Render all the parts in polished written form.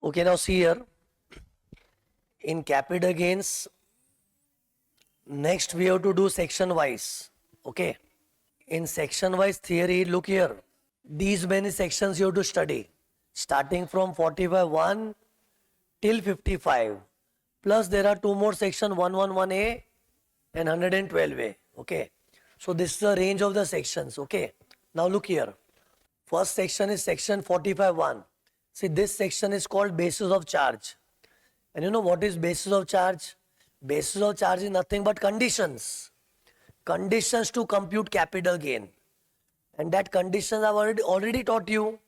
Okay, now see here. In capital gains, next we have to do section wise. Okay. In section wise theory, look here. These many sections you have to study. Starting from 45.1 till 55. Plus there are two more sections, 111A and 112A. Okay. So this is the range of the sections. Okay. Now look here. First section is section 45.1. See, this section is called basis of charge. And you know what is basis of charge? Basis of charge is nothing but conditions. Conditions to compute capital gain. And that conditions I've already taught you.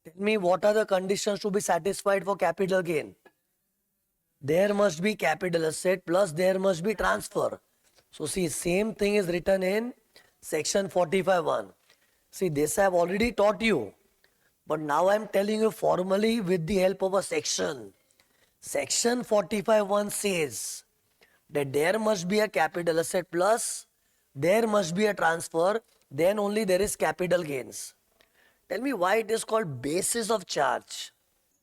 Tell me what are the conditions to be satisfied for capital gain? There must be capital asset plus there must be transfer. So see, same thing is written in section 45.1. See, this I have already taught you. But now I am telling you formally with the help of a section. Section 45.1 says that there must be a capital asset plus there must be a transfer, then only there is capital gains. Tell me why it is called basis of charge.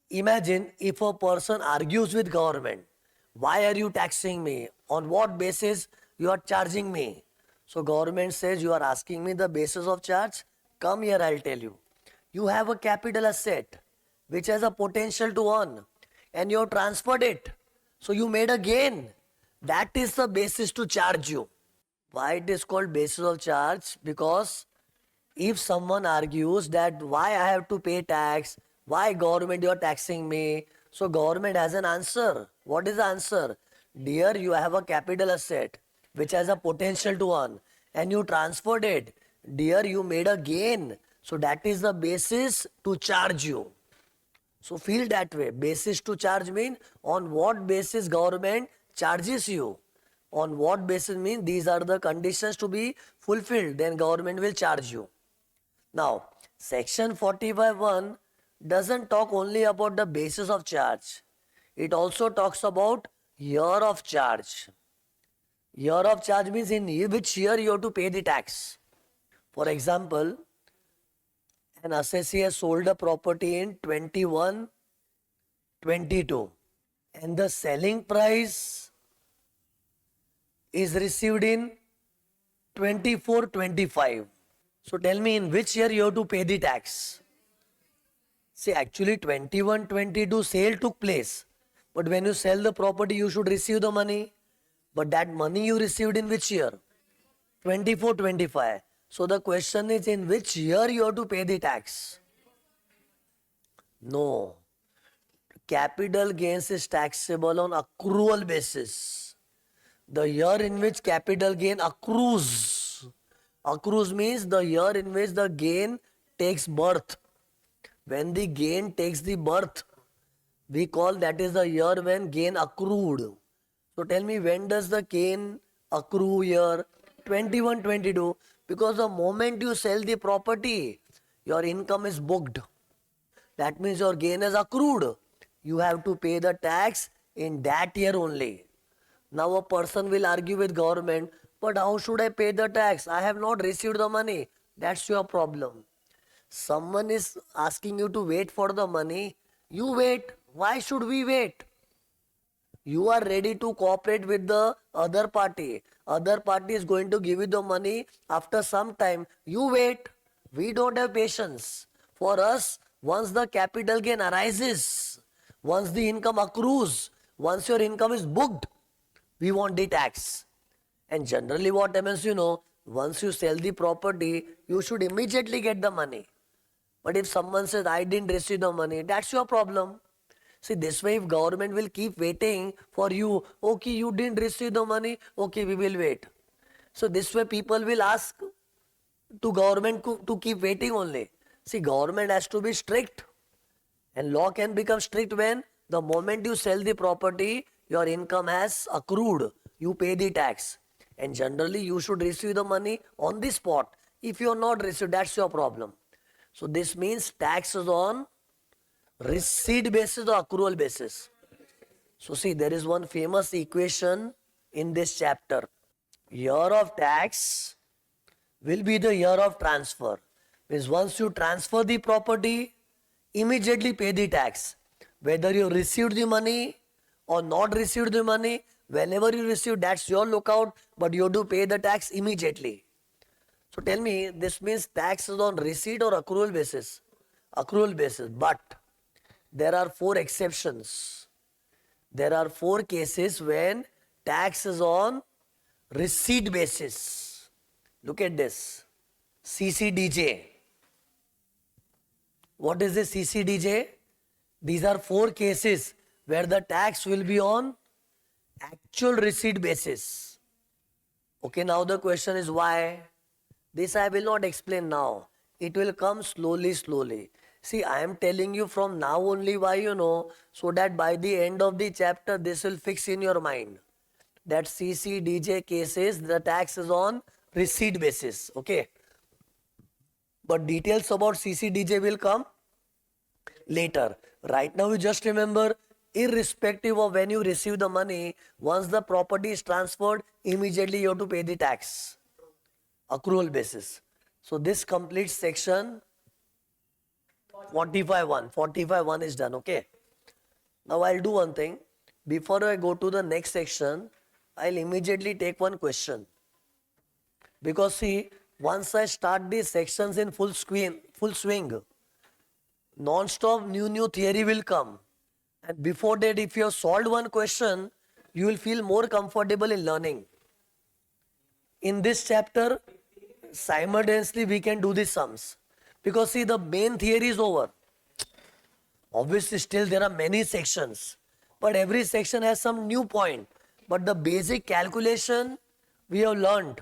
Imagine if a person argues with government, why are you taxing me? On what basis you are charging me? So government says you are asking me the basis of charge. Come here, I'll tell you. You have a capital asset which has a potential to earn and you have transferred it. So you made a gain. That is the basis to charge you. Why it is called basis of charge? Because if someone argues that why I have to pay tax, why government you are taxing me, so government has an answer. What is the answer? Dear, you have a capital asset which has a potential to earn and you transferred it. Dear, you made a gain. So that is the basis to charge you. So feel that way. Basis to charge mean on what basis government charges you. On what basis mean these are the conditions to be fulfilled, then government will charge you. Now, section 45.1 doesn't talk only about the basis of charge. It also talks about year of charge. Year of charge means in which year you have to pay the tax. For example, an assessee has sold a property in 21, 22 and the selling price is received in 24, 25. So tell me in which year you have to pay the tax. See, actually 21, 22 sale took place. But when you sell the property, you should receive the money. But that money you received in which year? 24, 25. So the question is in which year you have to pay the tax? No. Capital gains is taxable on accrual basis. The year in which capital gain accrues. Accrues means the year in which the gain takes birth. When the gain takes the birth, we call that is the year when gain accrued. So tell me when does the gain accrue here? 21, 22. Because the moment you sell the property, your income is booked. That means your gain is accrued. You have to pay the tax in that year only. Now a person will argue with government, but how should I pay the tax? I have not received the money. That's your problem. Someone is asking you to wait for the money. You wait. Why should we wait? You are ready to cooperate with the other party. Other party is going to give you the money after some time. You wait. We don't have patience. For us, once the capital gain arises, once the income accrues, once your income is booked, we want the tax. And generally what happens, once you sell the property, you should immediately get the money. But if someone says, I didn't receive the money, that's your problem. See, this way if government will keep waiting for you, okay, you didn't receive the money, okay, we will wait. So this way people will ask to government to keep waiting only. See, government has to be strict. And law can become strict when the moment you sell the property, your income has accrued. You pay the tax. And generally you should receive the money on the spot. If you are not received, that's your problem. So this means tax is on receipt basis or accrual basis. So see, there is one famous equation in this chapter. Year of tax will be the year of transfer. Means once you transfer the property, immediately pay the tax. Whether you received the money or not received the money, whenever you receive, that's your lookout, but you have to pay the tax immediately. So tell me, this means tax is on receipt or accrual basis? Accrual basis. But there are four exceptions. There are four cases when tax is on receipt basis. Look at this. CCDJ. What is the CCDJ? These are four cases where the tax will be on actual receipt basis. Okay, now the question is why? This I will not explain now. It will come slowly. See, I am telling you from now only why, so that by the end of the chapter, this will fix in your mind. That CCDJ cases, the tax is on receipt basis. Okay. But details about CCDJ will come later. Right now, you just remember, irrespective of when you receive the money, once the property is transferred, immediately you have to pay the tax. Accrual basis. So this completes section 45.1. 45.1 is done. Okay. Now I'll do one thing. Before I go to the next section, I'll immediately take one question. Because see, once I start these sections in full swing, non-stop new theory will come. And before that, if you have solved one question, you will feel more comfortable in learning. In this chapter, simultaneously we can do the sums. Because see, the main theory is over. Obviously, still there are many sections. But every section has some new point. But the basic calculation we have learned.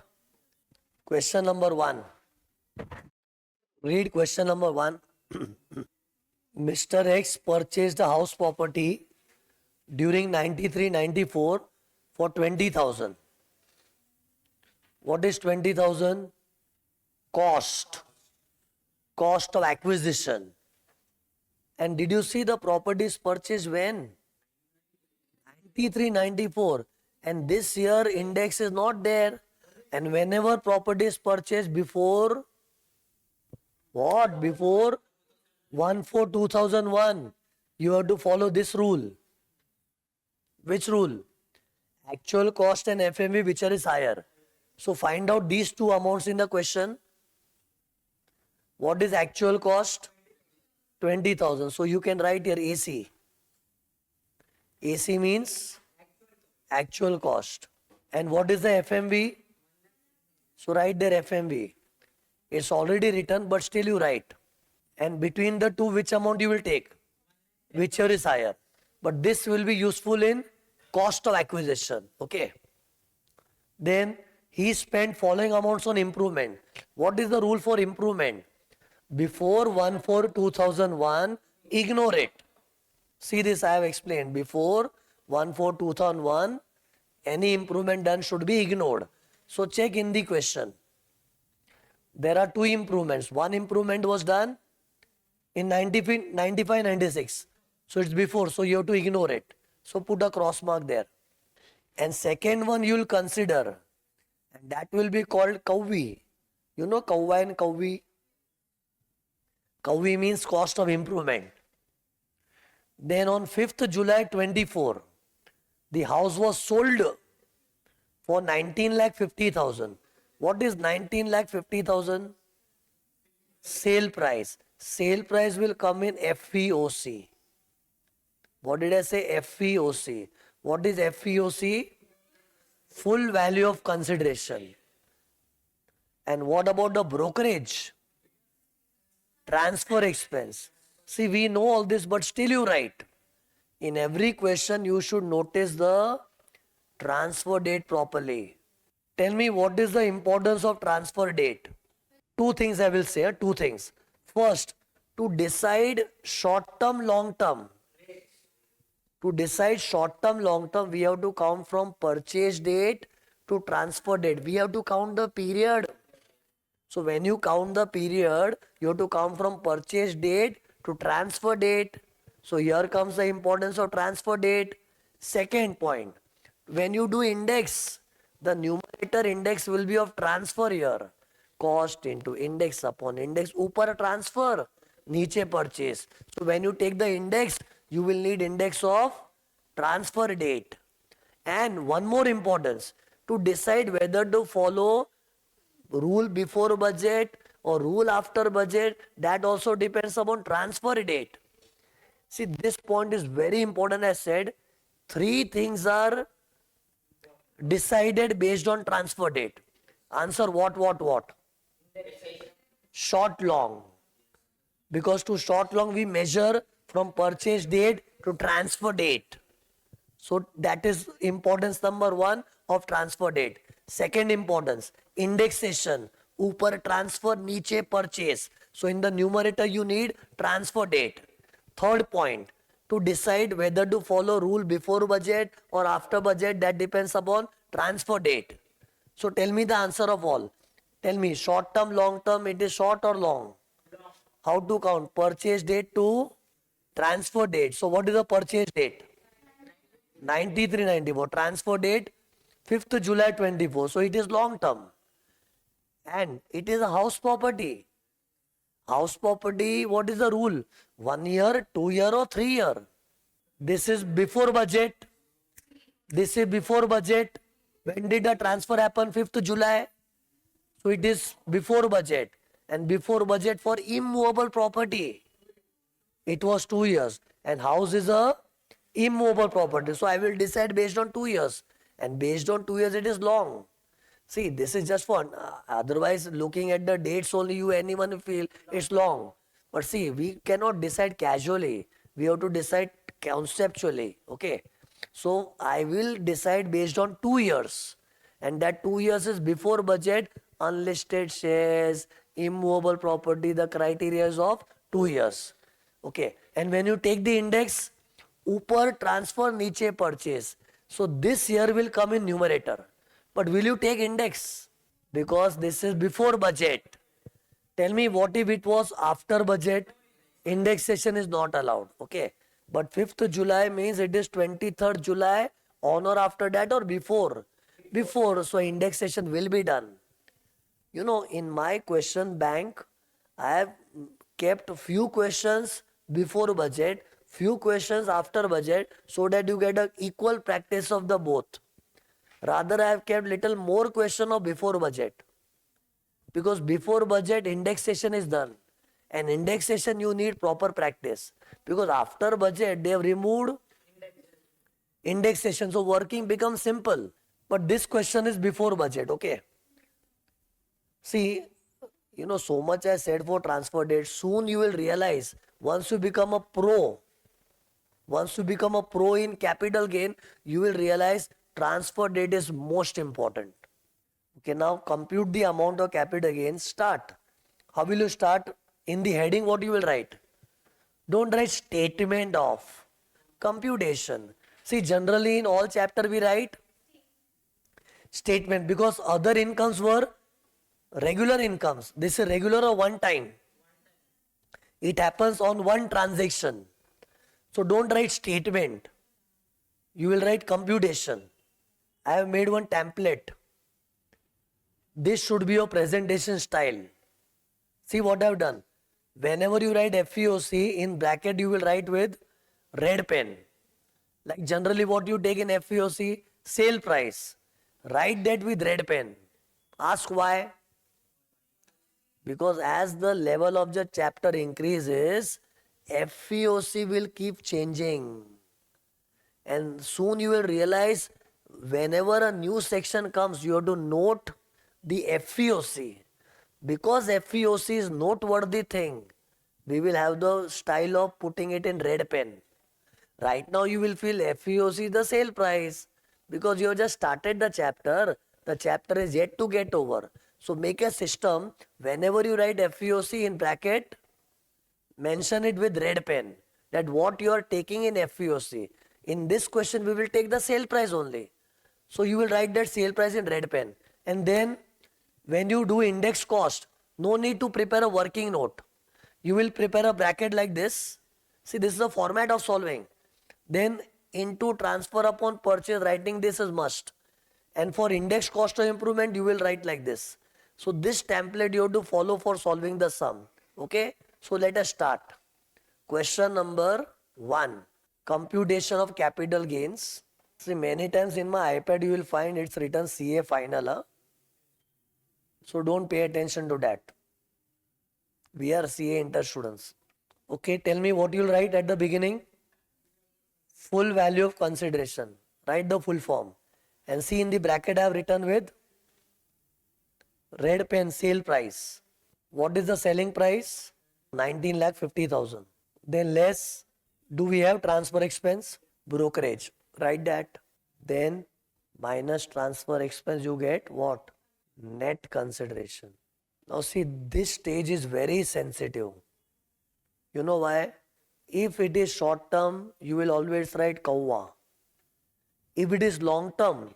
Question number 1. Read question number 1. Mr. X purchased a house property during 93-94 for 20,000. What is 20,000? Cost of acquisition. And did you see the properties purchased when? 93-94. And this year index is not there. And whenever property is purchased before what? Before 1/4/2001, you have to follow this rule. Which rule? Actual cost and FMV, whichever is higher. So find out these two amounts in the question. What is actual cost? 20,000. So you can write here AC. AC means actual cost. And what is the FMV? So write there FMV. It's already written, but still you write. And between the two, which amount you will take? Whichever is higher. But this will be useful in cost of acquisition. Okay. Then he spent following amounts on improvement. What is the rule for improvement? Before 1/4/2001, ignore it. See this I have explained. Before 1/4/2001, any improvement done should be ignored. So check in the question. There are two improvements. One improvement was done in 95-96. So it's before. So you have to ignore it. So put a cross mark there. And second one you will consider. And that will be called Kavi. You know Kavi and Kavi? Kavi means cost of improvement. Then on 5th July 24, the house was sold for 19,50,000. What is 19,50,000? Sale price. Sale price will come in FVOC. What did I say? FVOC. What is FVOC? Full value of consideration. And what about the brokerage? Transfer expense. See, we know all this, but still you write. In every question, you should notice the transfer date properly. Tell me, what is the importance of transfer date? Two things I will say, two things. First, to decide short term, long term. To decide short term, long term, we have to count from purchase date to transfer date. We have to count the period. So when you count the period, you have to count from purchase date to transfer date. So here comes the importance of transfer date. Second point, when you do index, the numerator index will be of transfer here. Cost into index upon index. Upar transfer, niche purchase. So when you take the index, you will need index of transfer date. And one more importance, to decide whether to follow rule before budget or rule after budget, that also depends upon transfer date. See, this point is very important. As said, three things are decided based on transfer date. Answer what? Short long. Because to short long we measure from purchase date to transfer date. So that is importance number one of transfer date. Second importance, indexation. Upar transfer, niche purchase. So in the numerator you need transfer date. Third point, to decide whether to follow rule before budget or after budget, that depends upon transfer date. So tell me the answer of all. Tell me, short term, long term, it is short or long? How to count? Purchase date to transfer date. So what is the purchase date? 93-94. Transfer date 5th July 24. So it is long term. And it is a house property. House property, what is the rule? 1 year, 2 year or 3 year? This is before budget. This is before budget. When did the transfer happen? 5th July. So it is before budget. And before budget for immovable property, it was 2 years. And house is a immovable property. So I will decide based on 2 years. And based on 2 years, it is long. See, this is just for, otherwise looking at the dates only, anyone will feel it's long. But see, we cannot decide casually. We have to decide conceptually. Okay. So I will decide based on 2 years. And that 2 years is before budget, unlisted shares, immovable property, the criteria is of 2 years. Okay. And when you take the index, upar transfer, niche purchase. So this year will come in numerator. But will you take index? Because this is before budget. Tell me, what if it was after budget? Indexation is not allowed. Okay. But 5th July means it is 23rd July, on or after that or before? Before. So indexation will be done. You know, in my question bank, I have kept few questions before budget, few questions after budget, so that you get an equal practice of the both. Rather, I have kept little more question of before budget. Because before budget, indexation is done. And indexation, you need proper practice. Because after budget, they have removed indexation. So working becomes simple. But this question is before budget. Okay. See, you know, so much I said for transfer date. Soon you will realize, once you become a pro in capital gain, you will realize transfer date is most important. Okay, now compute the amount of capital gain. Start. How will you start? In the heading, what you will write? Don't write statement of computation. See, generally in all chapter we write statement, because other incomes were regular incomes. This is regular or one time. It happens on one transaction. So don't write statement. You will write computation. I have made one template. This should be your presentation style. See what I have done. Whenever you write FEOC, in bracket you will write with red pen. Like generally what you take in FEOC, sale price. Write that with red pen. Ask why. Because as the level of the chapter increases, FEOC will keep changing. And soon you will realize, whenever a new section comes, you have to note the FEOC. Because FEOC is noteworthy thing, we will have the style of putting it in red pen. Right now you will feel FEOC is the sale price. Because you have just started the chapter is yet to get over. So make a system, whenever you write FEOC in bracket, mention it with red pen, that what you are taking in FEOC. In this question we will take the sale price only. So you will write that sale price in red pen. And then when you do index cost, no need to prepare a working note. You will prepare a bracket like this. See, this is the format of solving. Then into transfer upon purchase, writing this is must. And for index cost of improvement, you will write like this. So this template you have to follow for solving the sum. Okay. So let us start. Question number 1. computation of capital gains. See, many times in my iPad you will find it's written CA final. So don't pay attention to that. We are CA inter students. Okay, tell me what you'll write at the beginning. Full value of consideration. Write the full form. And see in the bracket I have written with red pen sale price. What is the selling price? 19,50,000. Then less, do we have transfer expense? Brokerage. Write that. Then minus transfer expense you get what? Net consideration. Now see, this stage is very sensitive. You know why? If it is short term, you will always write kawwa. If it is long term,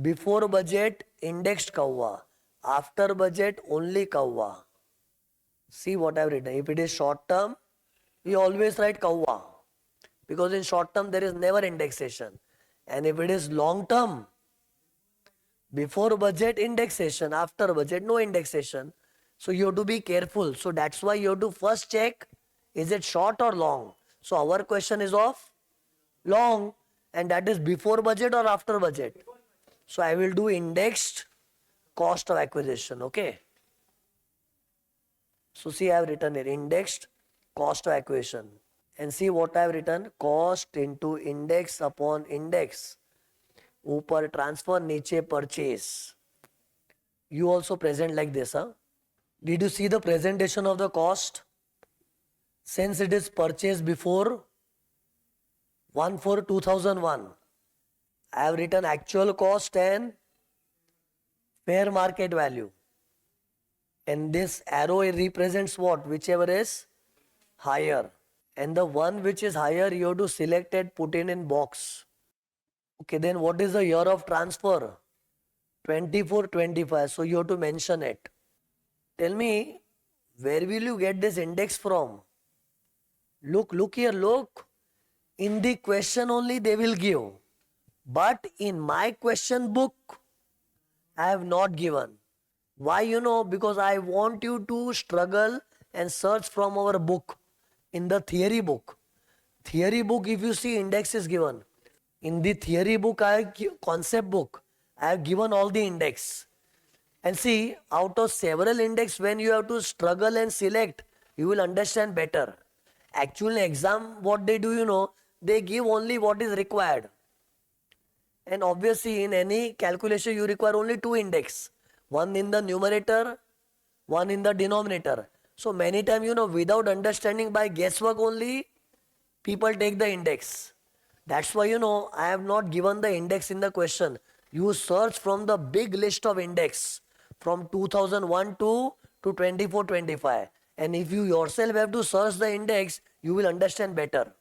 before budget, indexed kawwa. After budget, only kawwa. See what I have written. If it is short term, we always write kawwa. Because in short term, there is never indexation. And if it is long term, before budget, indexation. After budget, no indexation. So you have to be careful. So that's why you have to first check, is it short or long? So our question is of long, and that is before budget or after budget. So I will do indexed cost of acquisition. Okay. So see, I have written here indexed cost of acquisition. And see what I have written, cost into index upon index. ऊपर transfer, नीचे purchase. You also present like this, huh? Did you see the presentation of the cost? Since it is purchased before 1/4/2001, I have written actual cost and fair market value. And this arrow represents what? Whichever is higher. And the one which is higher, you have to select it, put in box. Okay, then what is the year of transfer? 24-25. So you have to mention it. Tell me, where will you get this index from? Look here, look. In the question only they will give. But in my question book, I have not given. Why? Because I want you to struggle and search from our book. In the theory book. Theory book, if you see, index is given. In the theory book, concept book, I have given all the index. And see, out of several index, when you have to struggle and select, you will understand better. Actually, exam, what they do, they give only what is required. And obviously, in any calculation, you require only two index. One in the numerator, one in the denominator. So many times, without understanding, by guesswork only, people take the index. That's why, I have not given the index in the question. You search from the big list of index from 2001 to 24-25. And if you yourself have to search the index, you will understand better.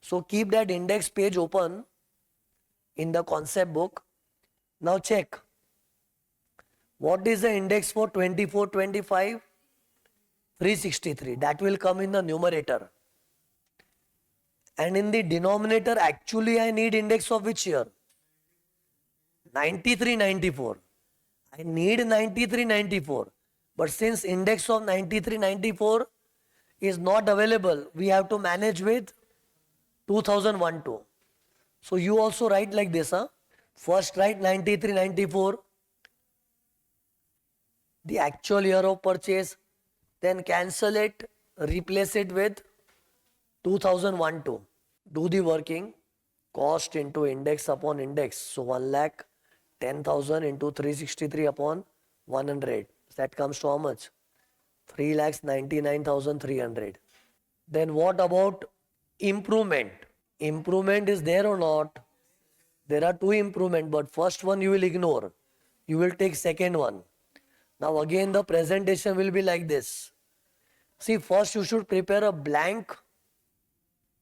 So keep that index page open in the concept book. Now check. What is the index for 24-25? 363. That will come in the numerator. And in the denominator, actually I need index of which year? 93-94. I need 93-94. But since index of 93-94 is not available, we have to manage with 2001-2. So you also write like this, huh? First write 93-94, the actual year of purchase, then cancel it, replace it with 2001-2. Do the working, cost into index upon index. So 1,10,000 into 363 upon 100. That comes to how much? 3,99,300. Then what about improvement? Improvement is there or not? There are two improvement, but first one you will ignore. You will take second one. Now again the presentation will be like this. See, first you should prepare a blank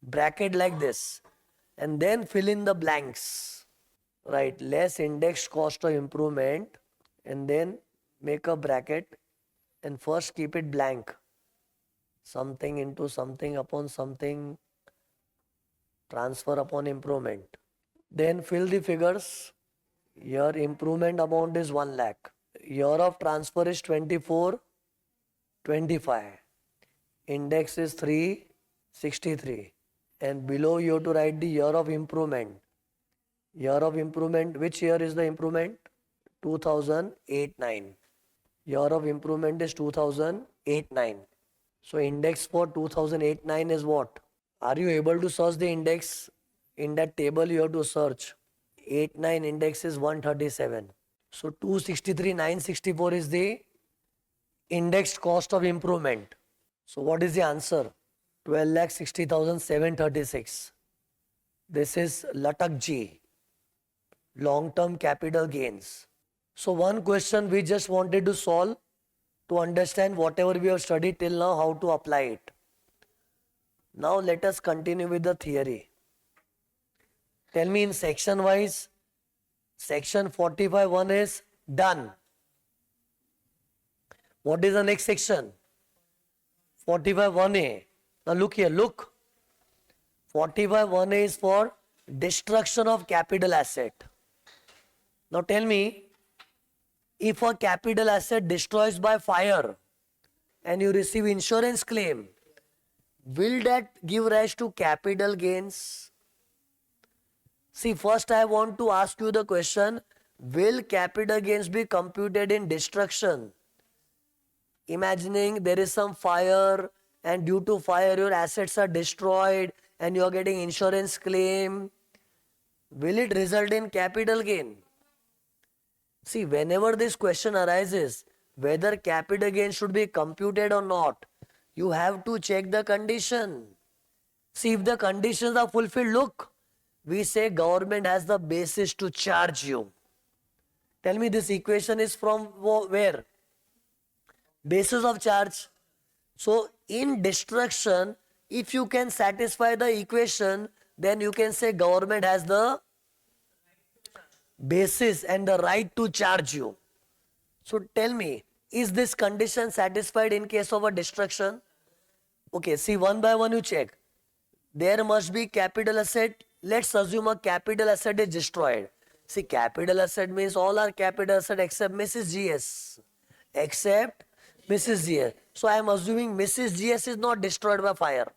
bracket like this and then fill in the blanks. Right, less index cost of improvement and then make a bracket and first keep it blank. Something into something upon something, transfer upon improvement. Then fill the figures. Your improvement amount is 1 lakh. Year of transfer is 24-25. Index is 363. and below you have to write the year of improvement. Year of improvement, which year is the improvement? 2008-9. Year of improvement is 2008-9. So index for 2008-9 is what? Are you able to search the index? In that table you have to search. 8-9 index is 137. So 263,964 is the indexed cost of improvement. So what is the answer? 12,60,736. This is Latak G, long-term capital gains. So one question we just wanted to solve to understand whatever we have studied till now, how to apply it. Now let us continue with the theory. Tell me in section wise, section 45.1 is done. What is the next section? 45.1a. Now look here, look. 45.1a is for destruction of capital asset. Now tell me, if a capital asset destroys by fire and you receive insurance claim, will that give rise to capital gains? See, first I want to ask you the question, will capital gains be computed in destruction? Imagining there is some fire and due to fire your assets are destroyed and you are getting insurance claim. Will it result in capital gain? See, whenever this question arises, whether capital gain should be computed or not, you have to check the condition. See, if the conditions are fulfilled, look, we say government has the basis to charge you. Tell me, this equation is from where? Basis of charge. So in destruction, if you can satisfy the equation, then you can say government has the basis and the right to charge you. So tell me, is this condition satisfied in case of a destruction? Okay, see, one by one you check. There must be capital asset. Let's assume a capital asset is destroyed. See, capital asset means all are capital asset except Mrs. GS. Except Mrs. GS. So I am assuming Mrs. GS is not destroyed by fire.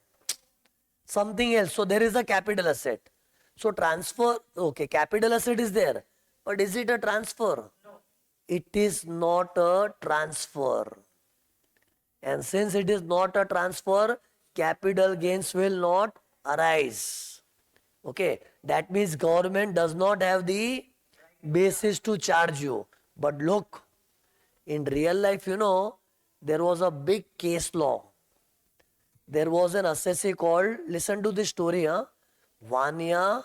Something else. So there is a capital asset. So transfer, okay, capital asset is there. But is it a transfer? No. It is not a transfer. And since it is not a transfer, capital gains will not arise. Okay, that means government does not have the basis to charge you. But look, in real life, you know, there was a big case law. There was an assessee called, listen to this story, Vanya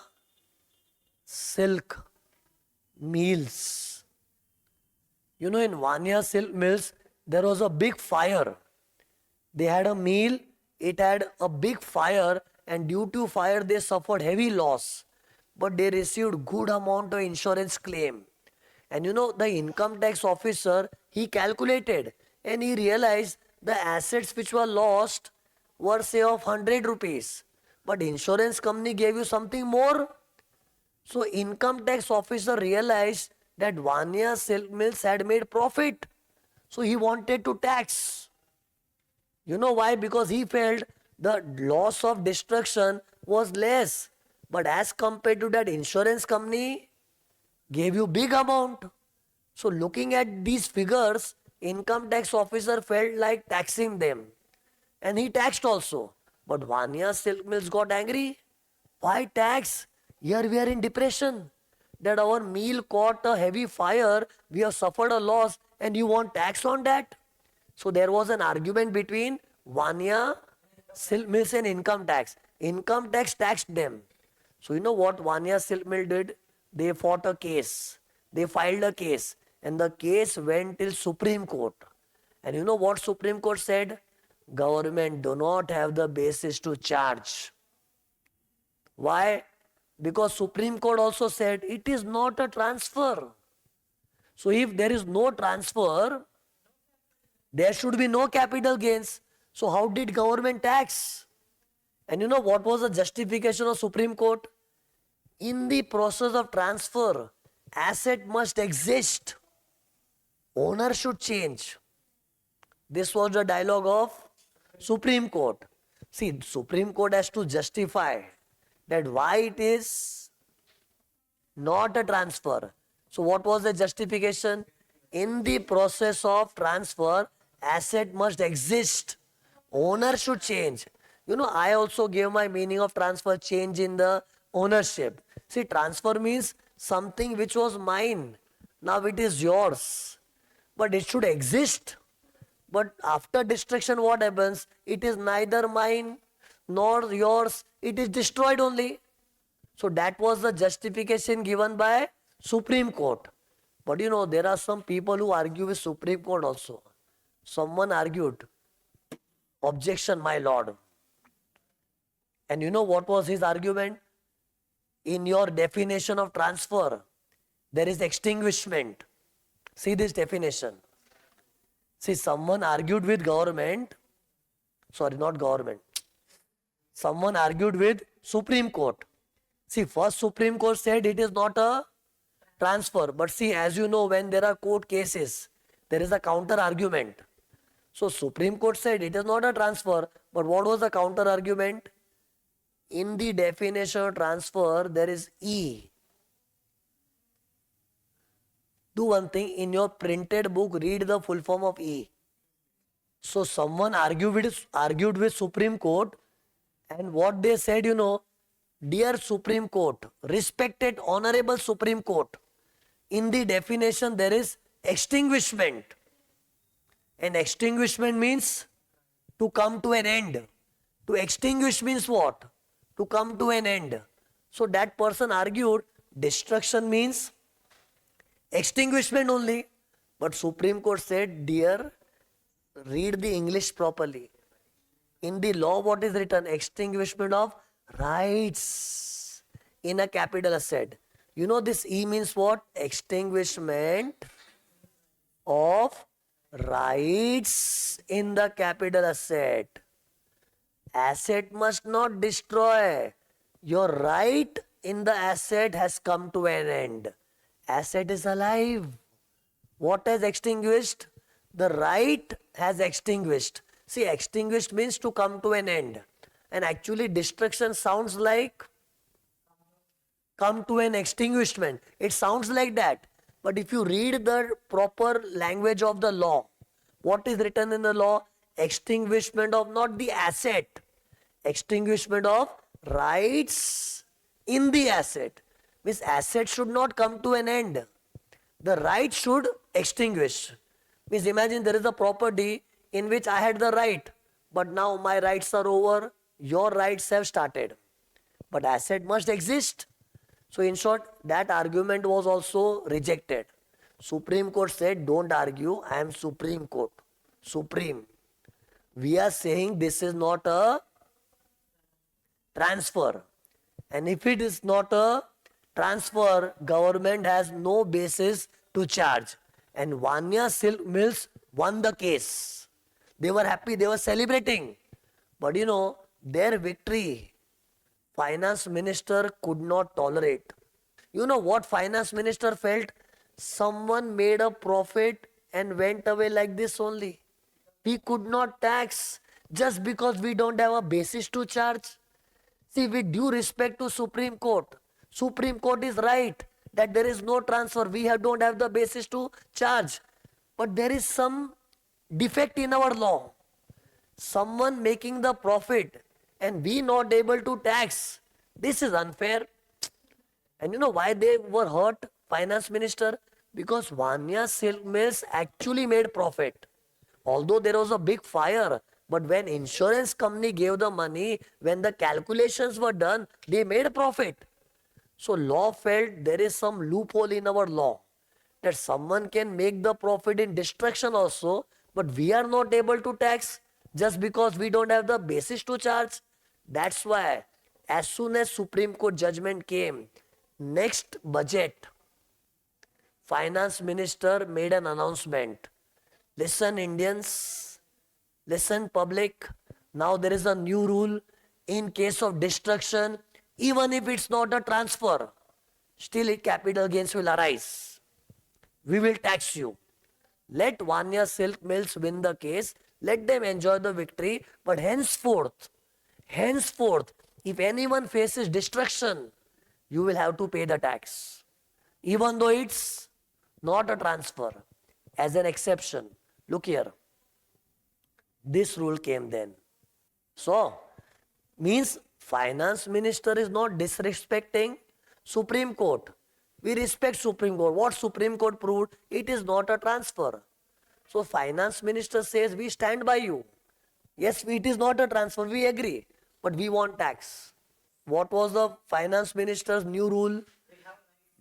Silk Mills. You know, in Vanya Silk Mills, there was a big fire. They had a mill, it had a big fire, and due to fire they suffered heavy loss. But they received good amount of insurance claim. And you know, the income tax officer, he calculated and he realized the assets which were lost were say of 100 rupees. But insurance company gave you something more. So income tax officer realized that Vanya Silk Mills had made profit. So he wanted to tax. You know why? Because he felt the loss of destruction was less. But as compared to that, insurance company gave you big amount. So looking at these figures, income tax officer felt like taxing them. And he taxed also. But Vanya Silk Mills got angry. Why tax? Here we are in depression. That our mill caught a heavy fire, we have suffered a loss and you want tax on that? So there was an argument between Vanya Silk Mills and income tax. Income tax taxed them. So you know what Vanya Silk Mill did? They fought a case. They filed a case. And the case went till Supreme Court. And you know what Supreme Court said? Government do not have the basis to charge. Why? Because Supreme Court also said it is not a transfer. So if there is no transfer, there should be no capital gains. So how did government tax? And you know what was the justification of Supreme Court? In the process of transfer, asset must exist. Owner should change. This was the dialogue of Supreme Court. See, Supreme Court has to justify that why it is not a transfer. So what was the justification? In the process of transfer, asset must exist. Owner should change. I also gave my meaning of transfer, change in the ownership. See, transfer means something which was mine. Now it is yours. But it should exist. But after destruction, what happens? It is neither mine nor yours. It is destroyed only. So that was the justification given by Supreme Court. But there are some people who argue with Supreme Court also. Someone argued, objection, my lord. And you know what was his argument? In your definition of transfer, there is extinguishment. See this definition. See, someone argued with government, sorry, not government. Someone argued with Supreme Court. See, first Supreme Court said it is not a transfer. But see, as you know, when there are court cases, there is a counter argument. So Supreme Court said it is not a transfer. But what was the counter argument? In the definition of transfer, there is E. Do one thing, in your printed book, read the full form of E. So someone argued with Supreme Court, and what they said, dear Supreme Court, respected honorable Supreme Court, in the definition there is extinguishment. And extinguishment means to come to an end. To extinguish means what? To come to an end. So that person argued destruction means extinguishment only. But Supreme Court said, dear, read the English properly. In the law, what is written? Extinguishment of rights in a capital asset. This E means what? Extinguishment of rights in the capital asset. Asset must not destroy. Your right in the asset has come to an end. Asset is alive. What has extinguished? The right has extinguished. See, extinguished means to come to an end. And actually destruction sounds like come to an extinguishment. It sounds like that. But if you read the proper language of the law, what is written in the law? Extinguishment of not the asset. Extinguishment of rights in the asset. Means asset should not come to an end. The right should extinguish. Means imagine there is a property in which I had the right, but now my rights are over, your rights have started. But asset must exist. So in short, that argument was also rejected. Supreme Court said, don't argue, I am Supreme Court. Supreme. We are saying this is not a transfer. And if it is not a transfer, government has no basis to charge. And Vanya Silk Mills won the case. They were happy, they were celebrating. But their victory, finance minister could not tolerate. What finance minister felt? Someone made a profit and went away like this only. We could not tax just because we don't have a basis to charge. See, with due respect to Supreme Court is right that there is no transfer. We don't have the basis to charge. But there is some defect in our law. Someone making the profit and we not able to tax. This is unfair. And why they were hurt, finance minister? Because Vanya Silk Mills actually made profit. Although there was a big fire, but when insurance company gave the money, when the calculations were done, they made a profit. So law felt there is some loophole in our law that someone can make the profit in destruction also, but we are not able to tax just because we don't have the basis to charge. That's why as soon as Supreme Court judgment came, next budget, finance minister made an announcement. Listen Indians, listen public, now there is a new rule. In case of destruction, even if it's not a transfer, still capital gains will arise. We will tax you. Let Vanya Silk Mills win the case. Let them enjoy the victory. But henceforth, Henceforth, if anyone faces destruction, you will have to pay the tax. Even though it's not a transfer. As an exception, look here, this rule came then. So, means finance minister is not disrespecting Supreme Court. We respect Supreme Court. What Supreme Court proved? It is not a transfer. So finance minister says we stand by you. Yes, it is not a transfer, we agree. But we want tax. What was the finance minister's new rule?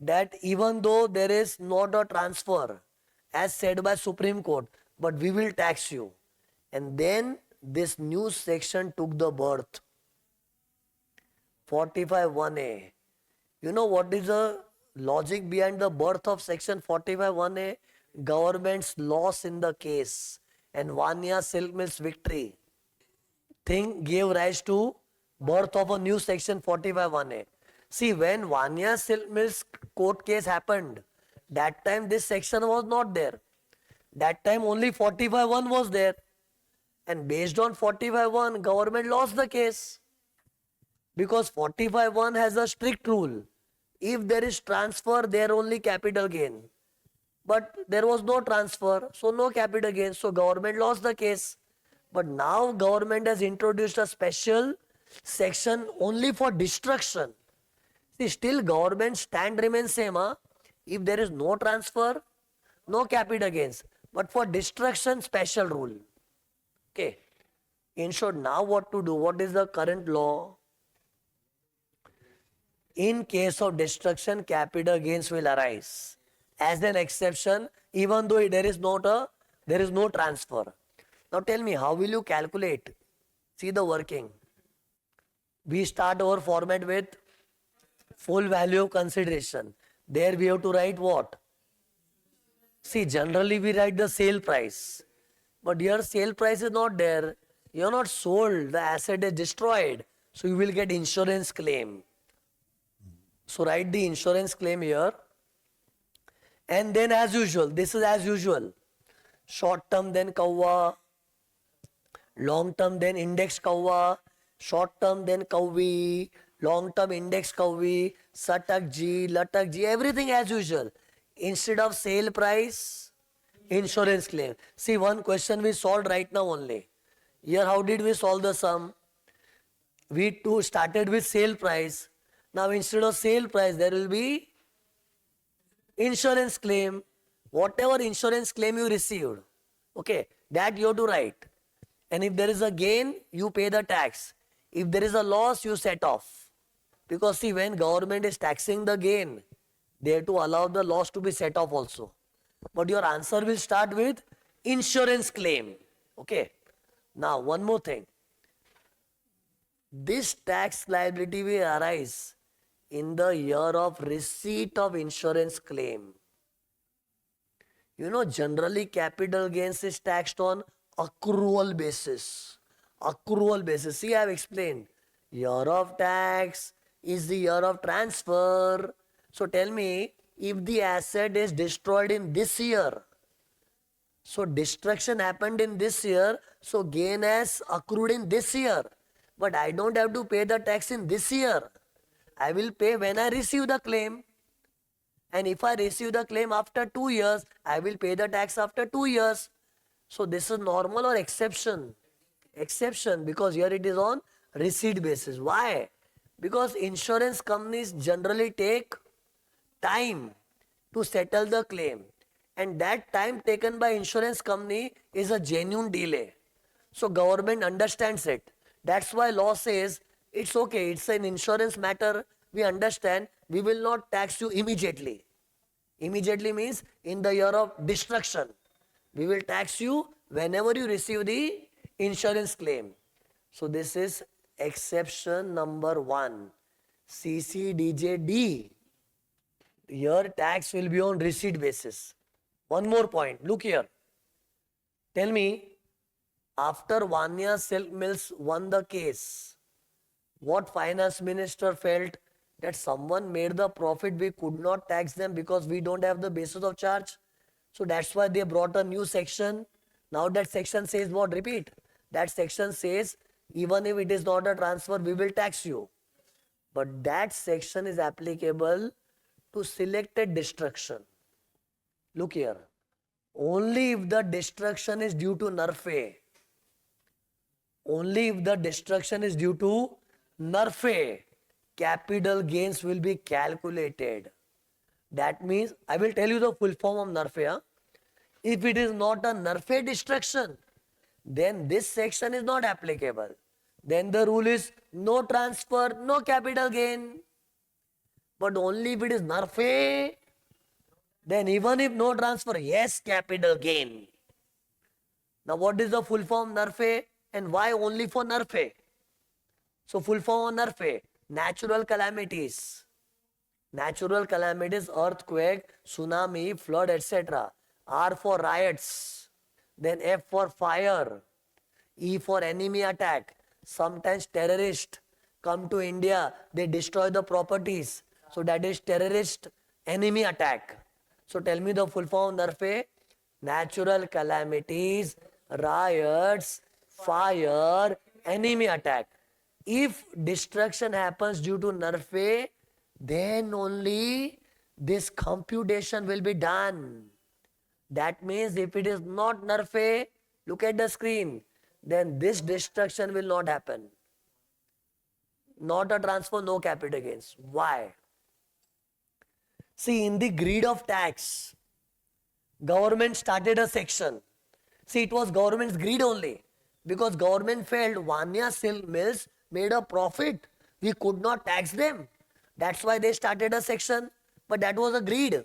That even though there is not a transfer, as said by Supreme Court, but we will tax you. And then this new section took the birth. 45(1)(a). You know what is the logic behind the birth of section 45(1)(a)? Government's loss in the case and Vanya Silk Mill's victory thing gave rise to birth of a new section 45(1)(a). See, when Vanya Silk Mill's court case happened, that time this section was not there. That time only 45(1) was there. And based on 45(1), government lost the case. Because 45(1) has a strict rule. If there is transfer, there only capital gain. But there was no transfer, so no capital gain. So government lost the case. But now government has introduced a special section only for destruction. See, still government stand remains same. Huh? If there is no transfer, no capital gains. But for destruction, special rule. Okay. In short, now what to do? What is the current law? In case of destruction, capital gains will arise. As an exception, even though there is no transfer. Now tell me, how will you calculate? See the working. We start our format with full value of consideration. There we have to write what? See, generally we write the sale price. But your sale price is not there. You are not sold. The asset is destroyed. So you will get insurance claim. So write the insurance claim here. And then as usual, this is as usual. Short term then kavva, long term then index kavva, short term then kavvi, long term index kavvi, satak ji, latak ji, everything as usual. Instead of sale price, insurance claim. See, one question we solved right now only. Here how did we solve the sum? We too started with sale price. Now instead of sale price there will be insurance claim. Whatever insurance claim you received, okay, that you have to write. And if there is a gain, you pay the tax. If there is a loss, you set off. Because see, when government is taxing the gain, they have to allow the loss to be set off also. But your answer will start with insurance claim. Okay. Now one more thing. This tax liability will arise in the year of receipt of insurance claim. You know, generally capital gains is taxed on accrual basis. Accrual basis. See, I have explained. Year of tax is the year of transfer. So tell me, if the asset is destroyed in this year, so destruction happened in this year, so gain has accrued in this year. But I don't have to pay the tax in this year. I will pay when I receive the claim. And if I receive the claim after 2 years, I will pay the tax after 2 years. So this is normal or exception? Exception, because here it is on receipt basis. Why? Because insurance companies generally take time to settle the claim. And that time taken by insurance company is a genuine delay. So government understands it. That's why law says, it's okay, it's an insurance matter, we understand, we will not tax you immediately. Immediately means in the year of destruction. We will tax you whenever you receive the insurance claim. So this is exception number 1. CCDJD. Here tax will be on receipt basis. One more point. Look here. Tell me, after Vanya Silk Mills won the case, what finance minister felt? That someone made the profit, we could not tax them because we don't have the basis of charge. So that's why they brought a new section. Now that section says what? Repeat. That section says Even if it is not a transfer, we will tax you. But that section is applicable to selected destruction. Look here. Only if the destruction is due to NERFE. Only if the destruction is due to NERFE, capital gains will be calculated. That means, I will tell you the full form of NERFE. Huh? If it is not a NERFE destruction, then this section is not applicable. Then the rule is no transfer, no capital gain. But only if it is NERFE, then even if no transfer, yes, capital gain. Now what is the full form NERFE and why only for NERFE? So full form of NERFE, natural calamities. Natural calamities, earthquake, tsunami, flood, etc. R for riots. Then F for fire. E for enemy attack. Sometimes terrorists come to India, they destroy the properties. So that is terrorist enemy attack. So tell me the full form of NERFE. Natural calamities, riots, fire, enemy attack. If destruction happens due to NERFE, then only this computation will be done. That means if it is not NERFE, look at the screen, then this destruction will not happen. Not a transfer, no capital gains. Why? See, in the greed of tax, government started a section. See, it was government's greed only. Because government felt Vanya silk mills made a profit. We could not tax them. That's why they started a section. But that was a greed.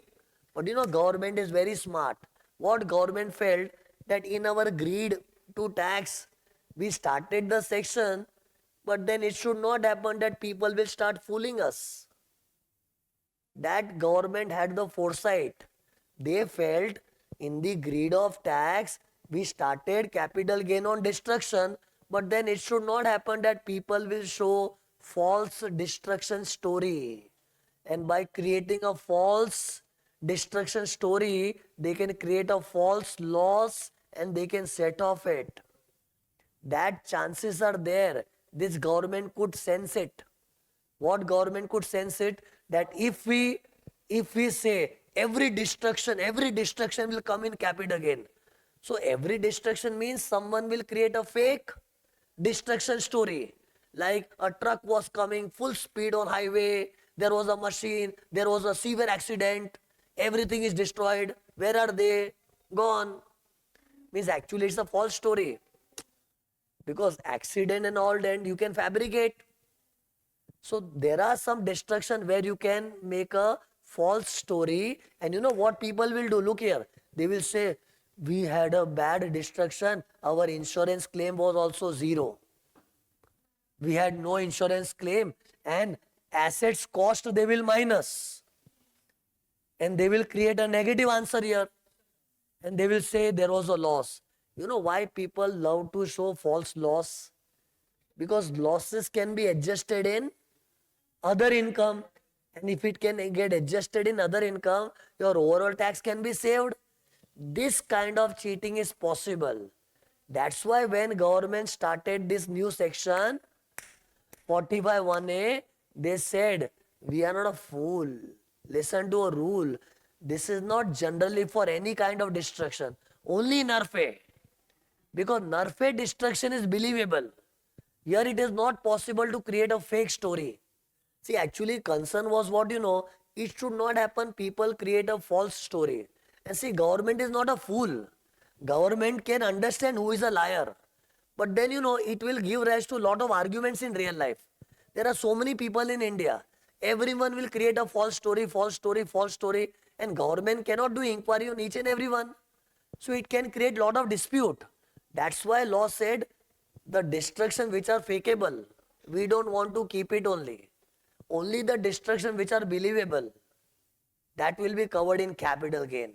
But you know, government is very smart. What government felt that in our greed to tax, we started the section, but then it should not happen that people will start fooling us. That government had the foresight. They felt in the greed of tax, we started capital gain on destruction, but then it should not happen that people will show false destruction story. And by creating a false destruction story, they can create a false loss and they can set off it. That chances are there. This government could sense it. What government could sense it? That if we say every destruction will come in capital gain. So every destruction means someone will create a fake destruction story. Like a truck was coming full speed on highway, there was a machine, there was a severe accident, everything is destroyed. Where are they? Gone. Means actually it's a false story. Because accident and all that you can fabricate. So there are some destruction where you can make a false story, and you know what people will do? Look here. They will say, we had a bad destruction, our insurance claim was also zero. We had no insurance claim and assets cost they will minus. And they will create a negative answer here. And they will say there was a loss. You know why people love to show false loss? Because losses can be adjusted in other income, and if it can get adjusted in other income, your overall tax can be saved. This kind of cheating is possible. That's why when government started this new section 45(1)(a), they said we are not a fool. Listen to a rule. This is not generally for any kind of destruction, only NERFE. Because NERFE destruction is believable. Here it is not possible to create a fake story. See, actually concern was what, it should not happen people create a false story. And see, government is not a fool. Government can understand who is a liar. But then, it will give rise to a lot of arguments in real life. There are so many people in India. Everyone will create a false story, false story, false story. And government cannot do inquiry on each and every one. So it can create a lot of dispute. That's why law said the destruction which are fakeable, we don't want to keep it only. Only the destruction which are believable, that will be covered in capital gain.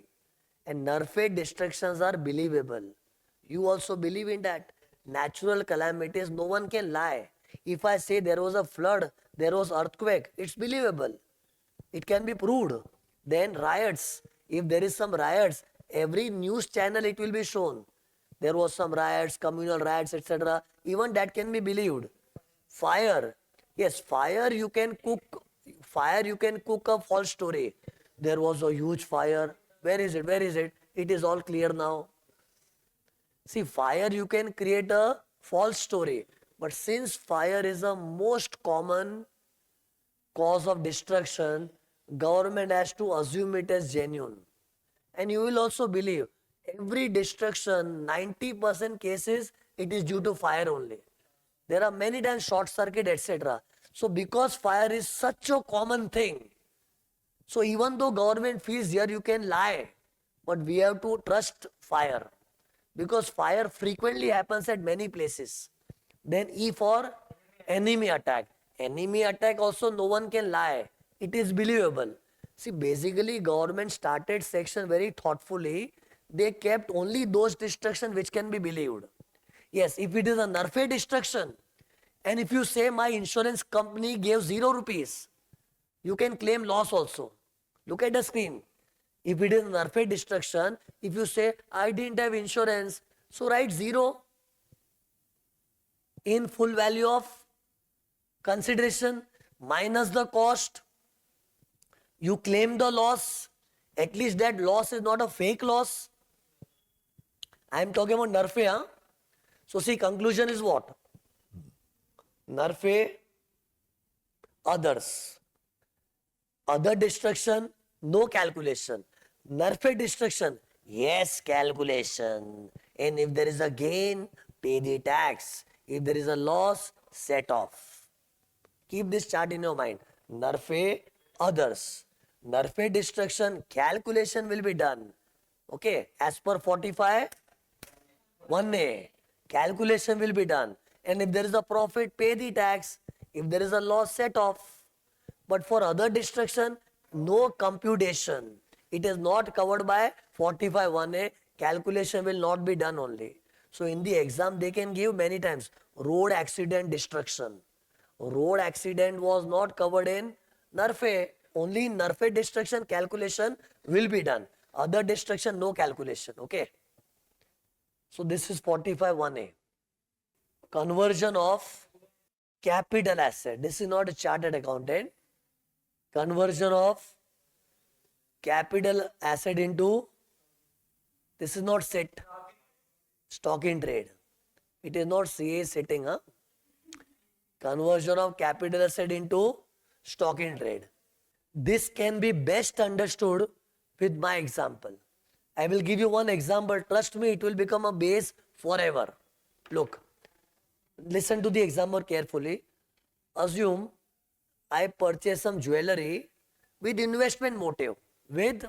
And NERFE destructions are believable. You also believe in that. Natural calamities, no one can lie. If I say there was a flood, there was earthquake, it's believable. It can be proved. Then riots, if there is some riots, every news channel it will be shown. There was some riots, communal riots, etc. Even that can be believed. Fire, yes, fire you can cook a false story. There was a huge fire. Where is it? Where is it? It is all clear now. See, fire you can create a false story. But since fire is the most common cause of destruction, government has to assume it as genuine. And you will also believe every destruction, 90% cases, it is due to fire only. There are many times short circuit, etc. So because fire is such a common thing, so even though government feels here you can lie, but we have to trust fire. Because fire frequently happens at many places. Then E for enemy attack. Enemy attack also no one can lie. It is believable. See, basically government started section very thoughtfully. They kept only those destruction which can be believed. Yes, if it is a Nerfe destruction, and if you say my insurance company gave 0 rupees, you can claim loss also. Look at the screen. If it is Nerfe destruction, if you say I didn't have insurance, so write 0 in full value of consideration minus the cost. You claim the loss. At least that loss is not a fake loss. I am talking about Nerfe. Huh? So see, conclusion is what? Nerfe, others. Other destruction, no calculation. Nerfe destruction, yes, calculation. And if there is a gain, pay the tax. If there is a loss, set off. Keep this chart in your mind. Nerfe, others. Nerfe destruction, calculation will be done. Okay, as per 45, 1A, calculation will be done. And if there is a profit, pay the tax. If there is a loss, set off. But for other destruction, no computation. It is not covered by 45 1A. Calculation will not be done only. So in the exam, they can give many times road accident destruction. Road accident was not covered in Nerfe. Only in Nerfe destruction calculation will be done. Other destruction, no calculation. Okay. So this is 45 1A. Conversion of capital asset. This is not a chartered accountant. Conversion of capital asset into, this is not set, stock in trade. It is not CA setting. Huh? Conversion of capital asset into stock in trade. This can be best understood with my example. I will give you one example. Trust me, it will become a base forever. Look, listen to the example carefully. Assume I purchase some jewelry with investment motive. With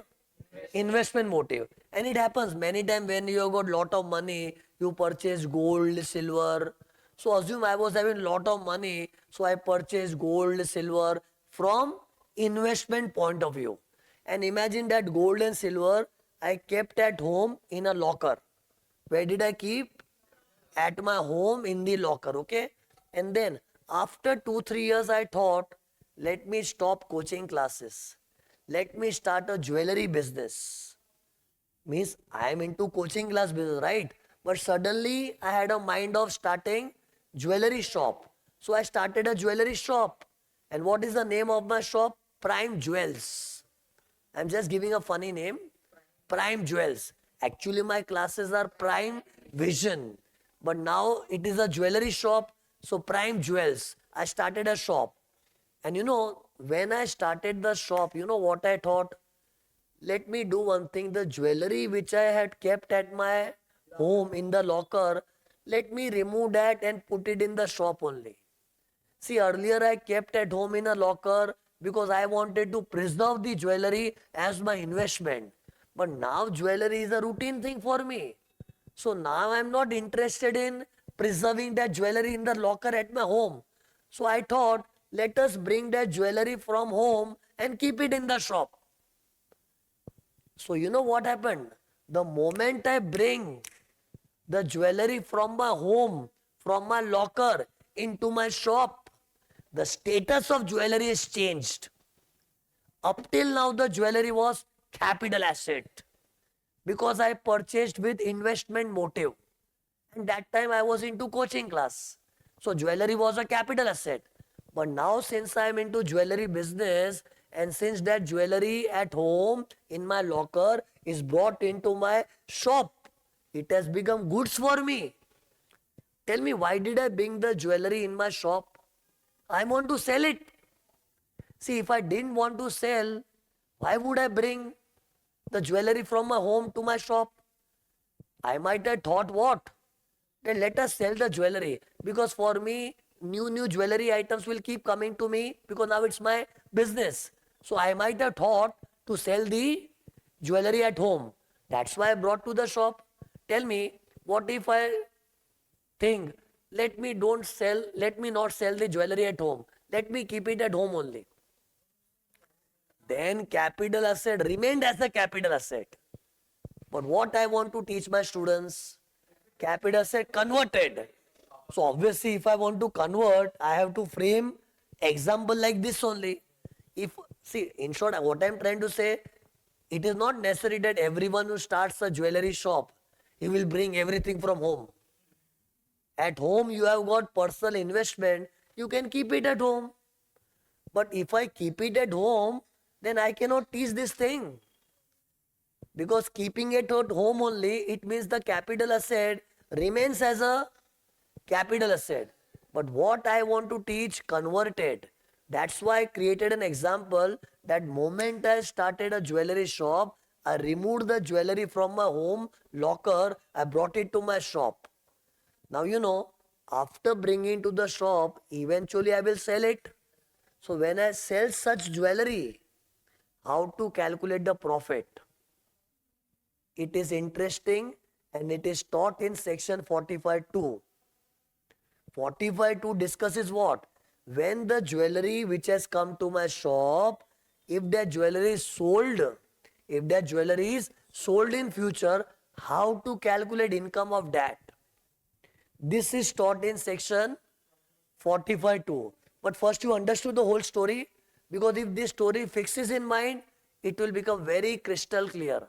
investment motive. And it happens many times when you have got lot of money, you purchase gold, silver. So assume I was having lot of money, so I purchased gold, silver from investment point of view. And imagine that gold and silver I kept at home in a locker. Where did I keep? At my home in the locker, okay? And then after 2-3 years I thought, let me stop coaching classes. Let me start a jewelry business. Means I am into coaching class business, right? But suddenly I had a mind of starting jewelry shop. So I started a jewelry shop. And what is the name of my shop? Prime Jewels. I'm just giving a funny name. Prime Jewels. Actually my classes are Prime Vision. But now it is a jewelry shop. So Prime Jewels. I started a shop. And you know, when I started the shop, you know what I thought? Let me do one thing. The jewelry which I had kept at my home in the locker, let me remove that and put it in the shop only. See, earlier I kept at home in a locker because I wanted to preserve the jewelry as my investment. But now jewelry is a routine thing for me. So now I am not interested in preserving that jewelry in the locker at my home. So I thought, let us bring that jewelry from home and keep it in the shop. So you know what happened? The moment I bring the jewelry from my home, from my locker into my shop, the status of jewelry is changed. Up till now the jewelry was capital asset because I purchased with investment motive. And that time I was into coaching class. So jewelry was a capital asset. But now since I am into jewelry business and since that jewelry at home in my locker is brought into my shop, it has become goods for me. Tell me, why did I bring the jewelry in my shop? I want to sell it. See, if I didn't want to sell, why would I bring the jewelry from my home to my shop? I might have thought what? Then let us sell the jewelry, because for me new jewelry items will keep coming to me because now it's my business. So I might have thought to sell the jewelry at home. That's why I brought to the shop. Tell me, what if I think, let me not sell the jewelry at home, let me keep it at home only? Then capital asset remained as a capital asset. But what I want to teach my students, capital asset converted. So obviously if I want to convert, I have to frame example like this only. If, see, in short, what I am trying to say, it is not necessary that everyone who starts a jewelry shop, he will bring everything from home. At home you have got personal investment, you can keep it at home. But if I keep it at home, then I cannot teach this thing. Because keeping it at home only, it means the capital asset remains as a capital asset. But what I want to teach, converted. That's why I created an example that moment I started a jewelry shop, I removed the jewelry from my home locker, I brought it to my shop. Now after bringing to the shop, eventually I will sell it. So when I sell such jewelry, how to calculate the profit? It is interesting and it is taught in section 45.2. 45.2 discusses what? When the jewelry which has come to my shop, if that jewelry is sold, in future, how to calculate income of that? This is taught in section 45.2. But first you understood the whole story, because if this story fixes in mind, it will become very crystal clear.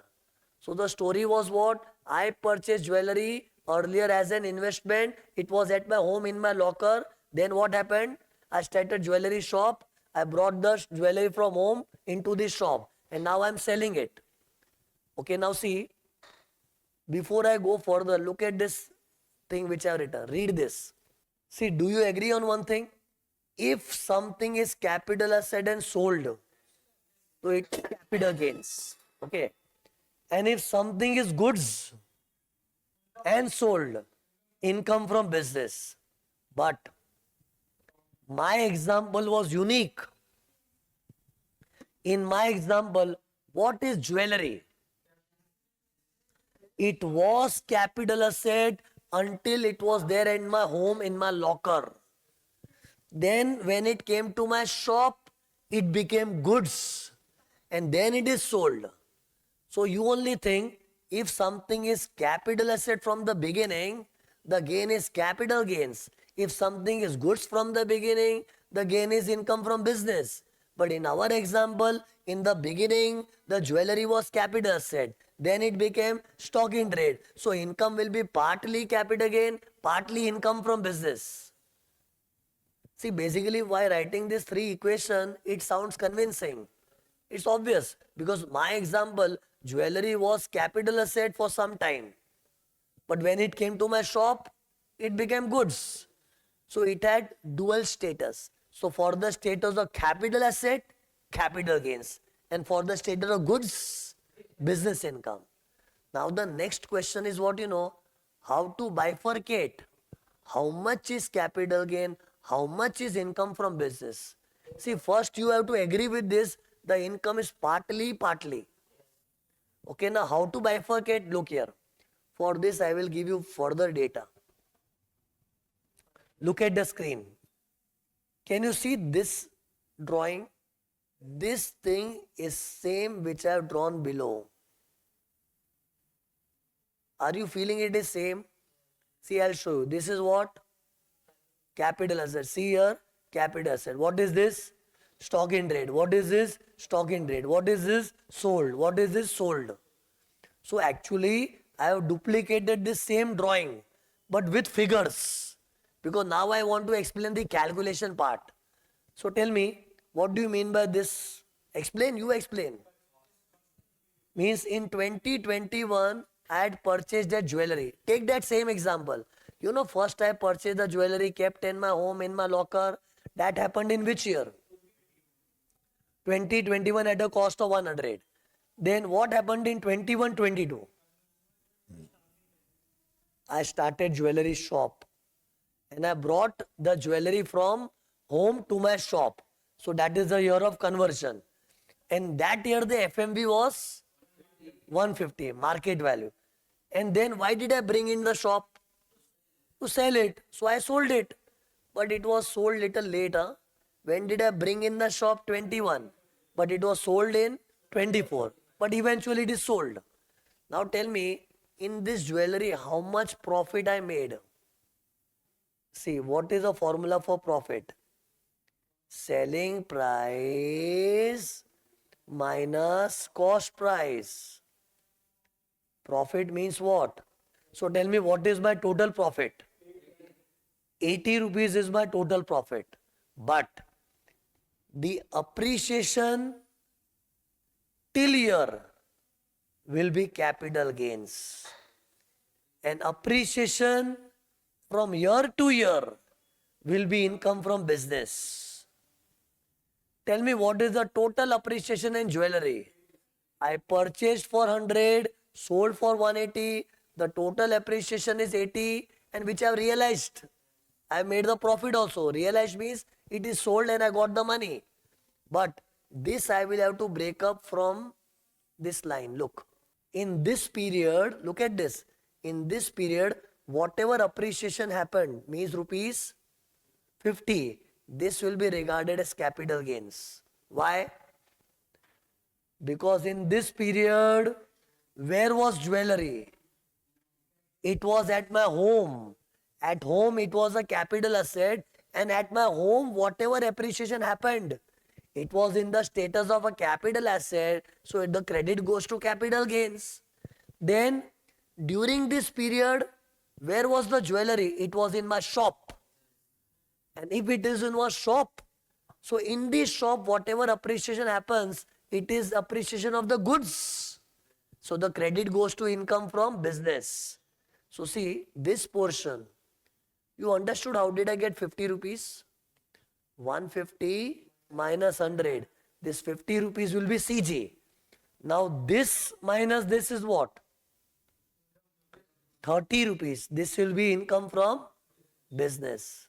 So the story was what? I purchased jewelry earlier as an investment. It was at my home in my locker. Then what happened? I started jewelry shop. I brought the jewelry from home into the shop. And now I'm selling it. Okay, now see, before I go further, look at this thing which I have written. Read this. See, do you agree on one thing? If something is capital asset and sold, so it's capital gains. Okay. And if something is goods and sold, income from business. But my example was unique. In my example, what is jewelry? It was capital asset until it was there in my home, in my locker. Then when it came to my shop, it became goods. And then it is sold. So you only think, if something is capital asset from the beginning, the gain is capital gains. If something is goods from the beginning, the gain is income from business. But in our example, in the beginning, the jewelry was capital asset. Then it became stock in trade. So income will be partly capital gain, partly income from business. See, basically why writing this three equation, it sounds convincing. It's obvious, because my example, jewelry was capital asset for some time. But when it came to my shop, it became goods. So it had dual status. So for the status of capital asset, capital gains. And for the status of goods, business income. Now the next question is what how to bifurcate. How much is capital gain? How much is income from business? See, first you have to agree with this. The income is partly. Okay, now how to bifurcate? Look here. For this, I will give you further data. Look at the screen. Can you see this drawing? This thing is same which I have drawn below. Are you feeling it is same? See, I'll show you. This is what? Capital asset. See here, capital asset. What is this? Stock in trade. What is this? Stock in trade. What is this? Sold. What is this? Sold. So actually, I have duplicated this same drawing. but with figures, because now I want to explain the calculation part. So tell me, what do you mean by this? Explain, you explain. Means in 2021, I had purchased that jewelry. Take that same example. You know, first I purchased the jewelry, kept in my home, in my locker. That happened in which year? 2021 at a cost of 100. Then what happened in 21-22? I started jewelry shop and I brought the jewelry from home to my shop. So that is the year of conversion. And that year the FMV was 150 market value. And then why did I bring in the shop? To sell it. So I sold it. But it was sold little later. When did I bring in the shop? 21. But it was sold in 24. But eventually it is sold. Now tell me, in this jewelry, how much profit I made? See, what is the formula for profit? Selling price minus cost price. Profit means what? So tell me, what is my total profit? 80 rupees is my total profit. But the appreciation till year will be capital gains. And appreciation from year to year will be income from business. Tell me, what is the total appreciation in jewelry? I purchased for 100, sold for 180, the total appreciation is 80, and which I have realized. I made the profit also. Realized means it is sold and I got the money. But this I will have to break up from this line. Look, in this period, look at this. In this period, whatever appreciation happened means rupees 50. This will be regarded as capital gains. Why? Because in this period, where was jewelry? It was at my home. At home, it was a capital asset, and at my home, whatever appreciation happened, it was in the status of a capital asset, so the credit goes to capital gains. Then, during this period, where was the jewelry? It was in my shop. And if it is in my shop, so in this shop, whatever appreciation happens, it is appreciation of the goods. So the credit goes to income from business. So see, this portion, you understood how did I get 50 rupees? 150 minus 100. This 50 rupees will be CG. Now this minus this is what? 30 rupees. This will be income from business.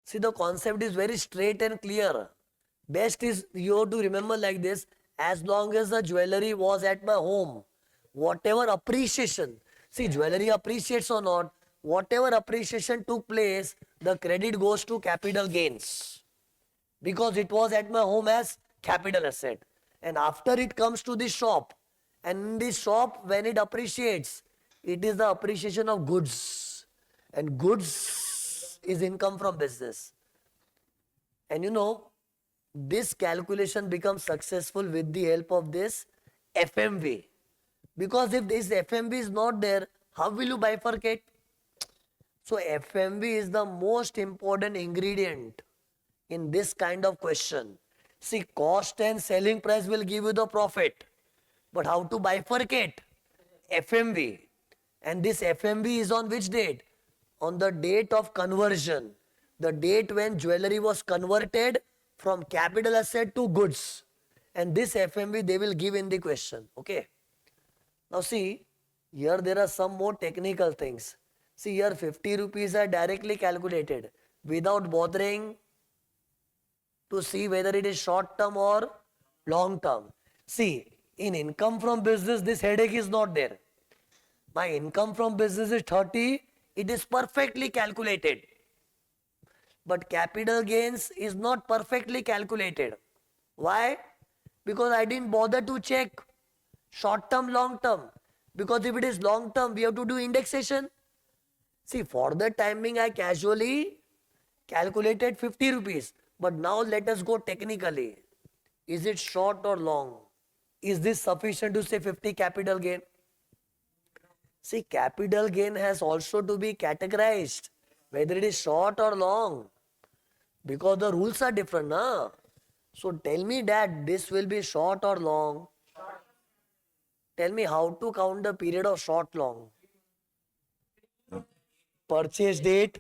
See, the concept is very straight and clear. Best is you have to remember like this. As long as the jewelry was at my home, whatever appreciation, see, jewelry appreciates or not, whatever appreciation took place, the credit goes to capital gains. Because it was at my home as capital asset. And after it comes to the shop, and in this shop, when it appreciates, it is the appreciation of goods. And goods is income from business. And you know, this calculation becomes successful with the help of this FMV. Because if this FMV is not there, how will you bifurcate? So FMV is the most important ingredient in this kind of question. See, cost and selling price will give you the profit. But how to bifurcate? FMV. And this FMV is on which date? On the date of conversion. The date when jewelry was converted from capital asset to goods. And this FMV they will give in the question. Okay. Now see, here there are some more technical things. See, here 50 rupees are directly calculated without bothering to see whether it is short term or long term. See, in income from business, this headache is not there. My income from business is 30, it is perfectly calculated. But capital gains is not perfectly calculated. Why? Because I didn't bother to check short term, long term. Because if it is long term, we have to do indexation. See, for the timing, I casually calculated 50 rupees. But now let us go technically. Is it short or long? Is this sufficient to say 50 capital gain? See, capital gain has also to be categorized, whether it is short or long, because the rules are different, na? So tell me that this will be short or long. Tell me how to count the period of short long. Purchase date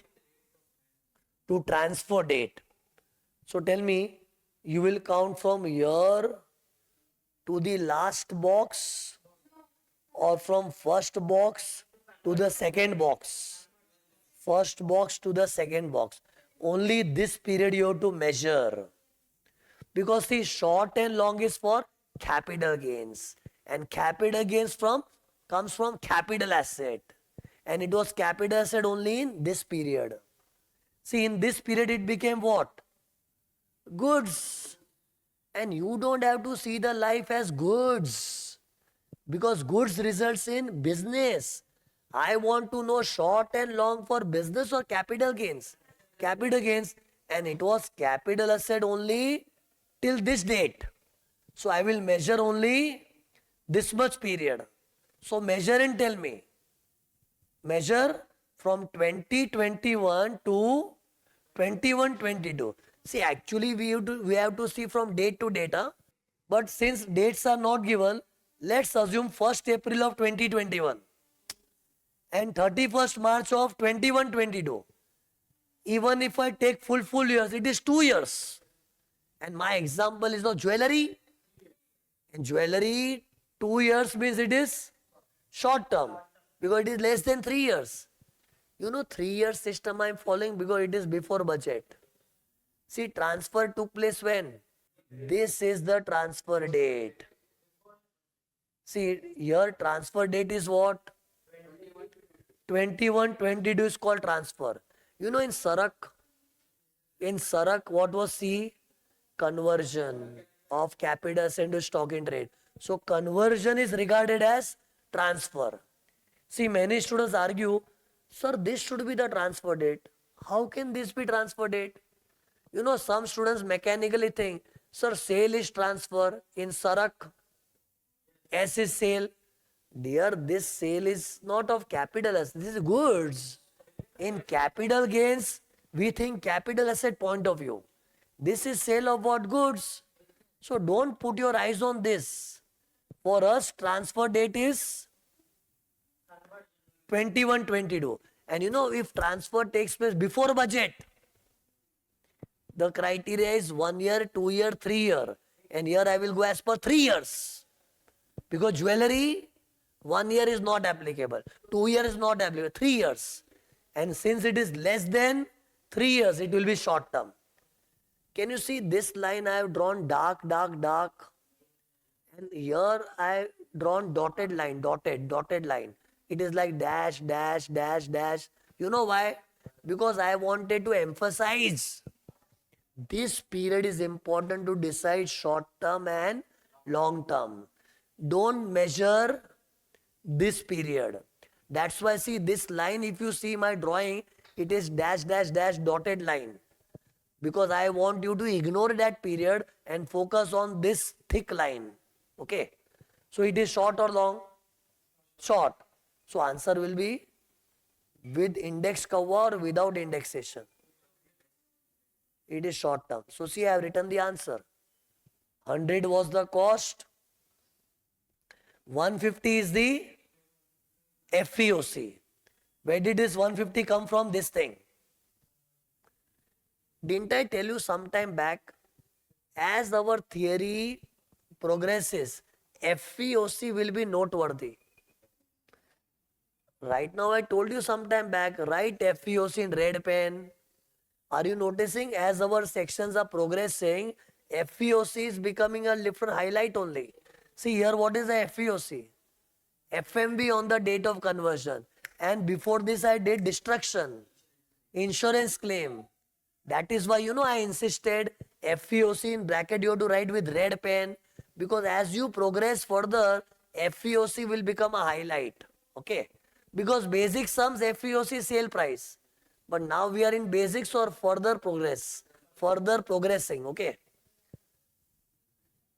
to transfer date. So tell me, you will count from here to the last box or from first box to the second box. First box to the second box. Only this period you have to measure. Because see, short and long is for capital gains. And capital gains comes from capital asset. And it was capital asset only in this period. See, in this period it became what? Goods. And you don't have to see the life as goods. Because goods results in business. I want to know short and long for business or capital gains. Capital gains, and it was capital asset only till this date. So I will measure only this much period. So measure and tell me. Measure from 2021 to 21-22. See, actually we have to see from date to date. Huh? But since dates are not given, let's assume 1st April of 2021 and 31st March of 21-22. Even if I take full years, it is 2 years. And my example is of jewelry. In jewelry, 2 years means it is short term because it is less than 3 years. You know, 3 year system I am following because it is before budget. See, transfer took place when? This is the transfer date. See, here transfer date is what? 21-22 is called transfer. You know, in Sarak, what was C? Conversion of capital asset into stock in trade. So conversion is regarded as transfer. See, many students argue, sir, this should be the transfer date. How can this be transfer date? You know, some students mechanically think, sir, sale is transfer. In Sarak, S is sale. Dear, this sale is not of capital asset. This is goods. In capital gains, we think capital asset point of view. This is sale of what? Goods. So don't put your eyes on this. For us, transfer date is 21-22. And you know, if transfer takes place before budget, the criteria is 1 year, 2 year, 3 year. And here I will go as per 3 years. Because jewelry, 1 year is not applicable. 2 years is not applicable. 3 years. And since it is less than 3 years, it will be short term. Can you see this line I have drawn dark, dark, dark? And here I have drawn dotted line, dotted line. It is like dash, dash, dash, dash. You know why? Because I wanted to emphasize this period is important to decide short term and long term. Don't measure this period. That's why see this line, if you see my drawing, it is dash, dash, dash, dotted line. Because I want you to ignore that period and focus on this thick line. Okay. So it is short or long? Short. So answer will be with index cover or without indexation. It is short term. So see, I have written the answer. 100 was the cost. 150 is the FEOC. Where did this 150 come from? This thing. Didn't I tell you some time back, as our theory progresses, FEOC will be noteworthy. Right now I told you some time back, write FEOC in red pen. Are you noticing as our sections are progressing, FEOC is becoming a different highlight only. See here, what is the FEOC? FMB on the date of conversion. And before this I did destruction, insurance claim. That is why, you know, I insisted FEOC in bracket you have to write with red pen, because as you progress further, FEOC will become a highlight. Okay. Because basic sums FEOC sale price. But now we are in basics or further progressing. Okay.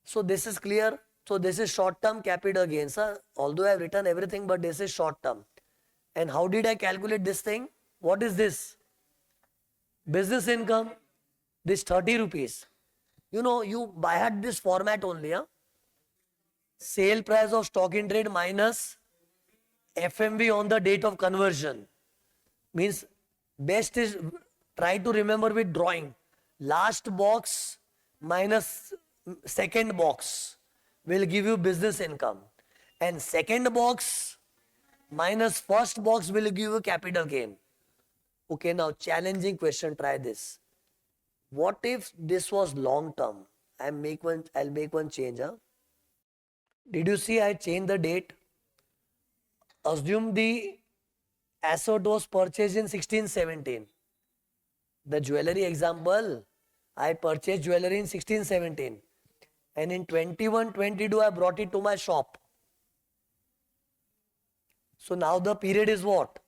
So this is clear. So this is short term capital gains. Although I have written everything, but this is short term. And how did I calculate this thing? What is this? Business income. This 30 rupees. You know, I had this format only. Huh? Sale price of stock in trade minus FMV on the date of conversion. Means best is try to remember with drawing. Last box minus second box will give you business income. And second box minus first box will give you capital gain. Okay, now challenging question, try this. What if this was long term? I'll make one change. Huh? Did you see I changed the date? Assume the asset was purchased in 1617. The jewelry example, I purchased jewelry in 1617 and in 2122 I brought it to my shop. So now the period is what?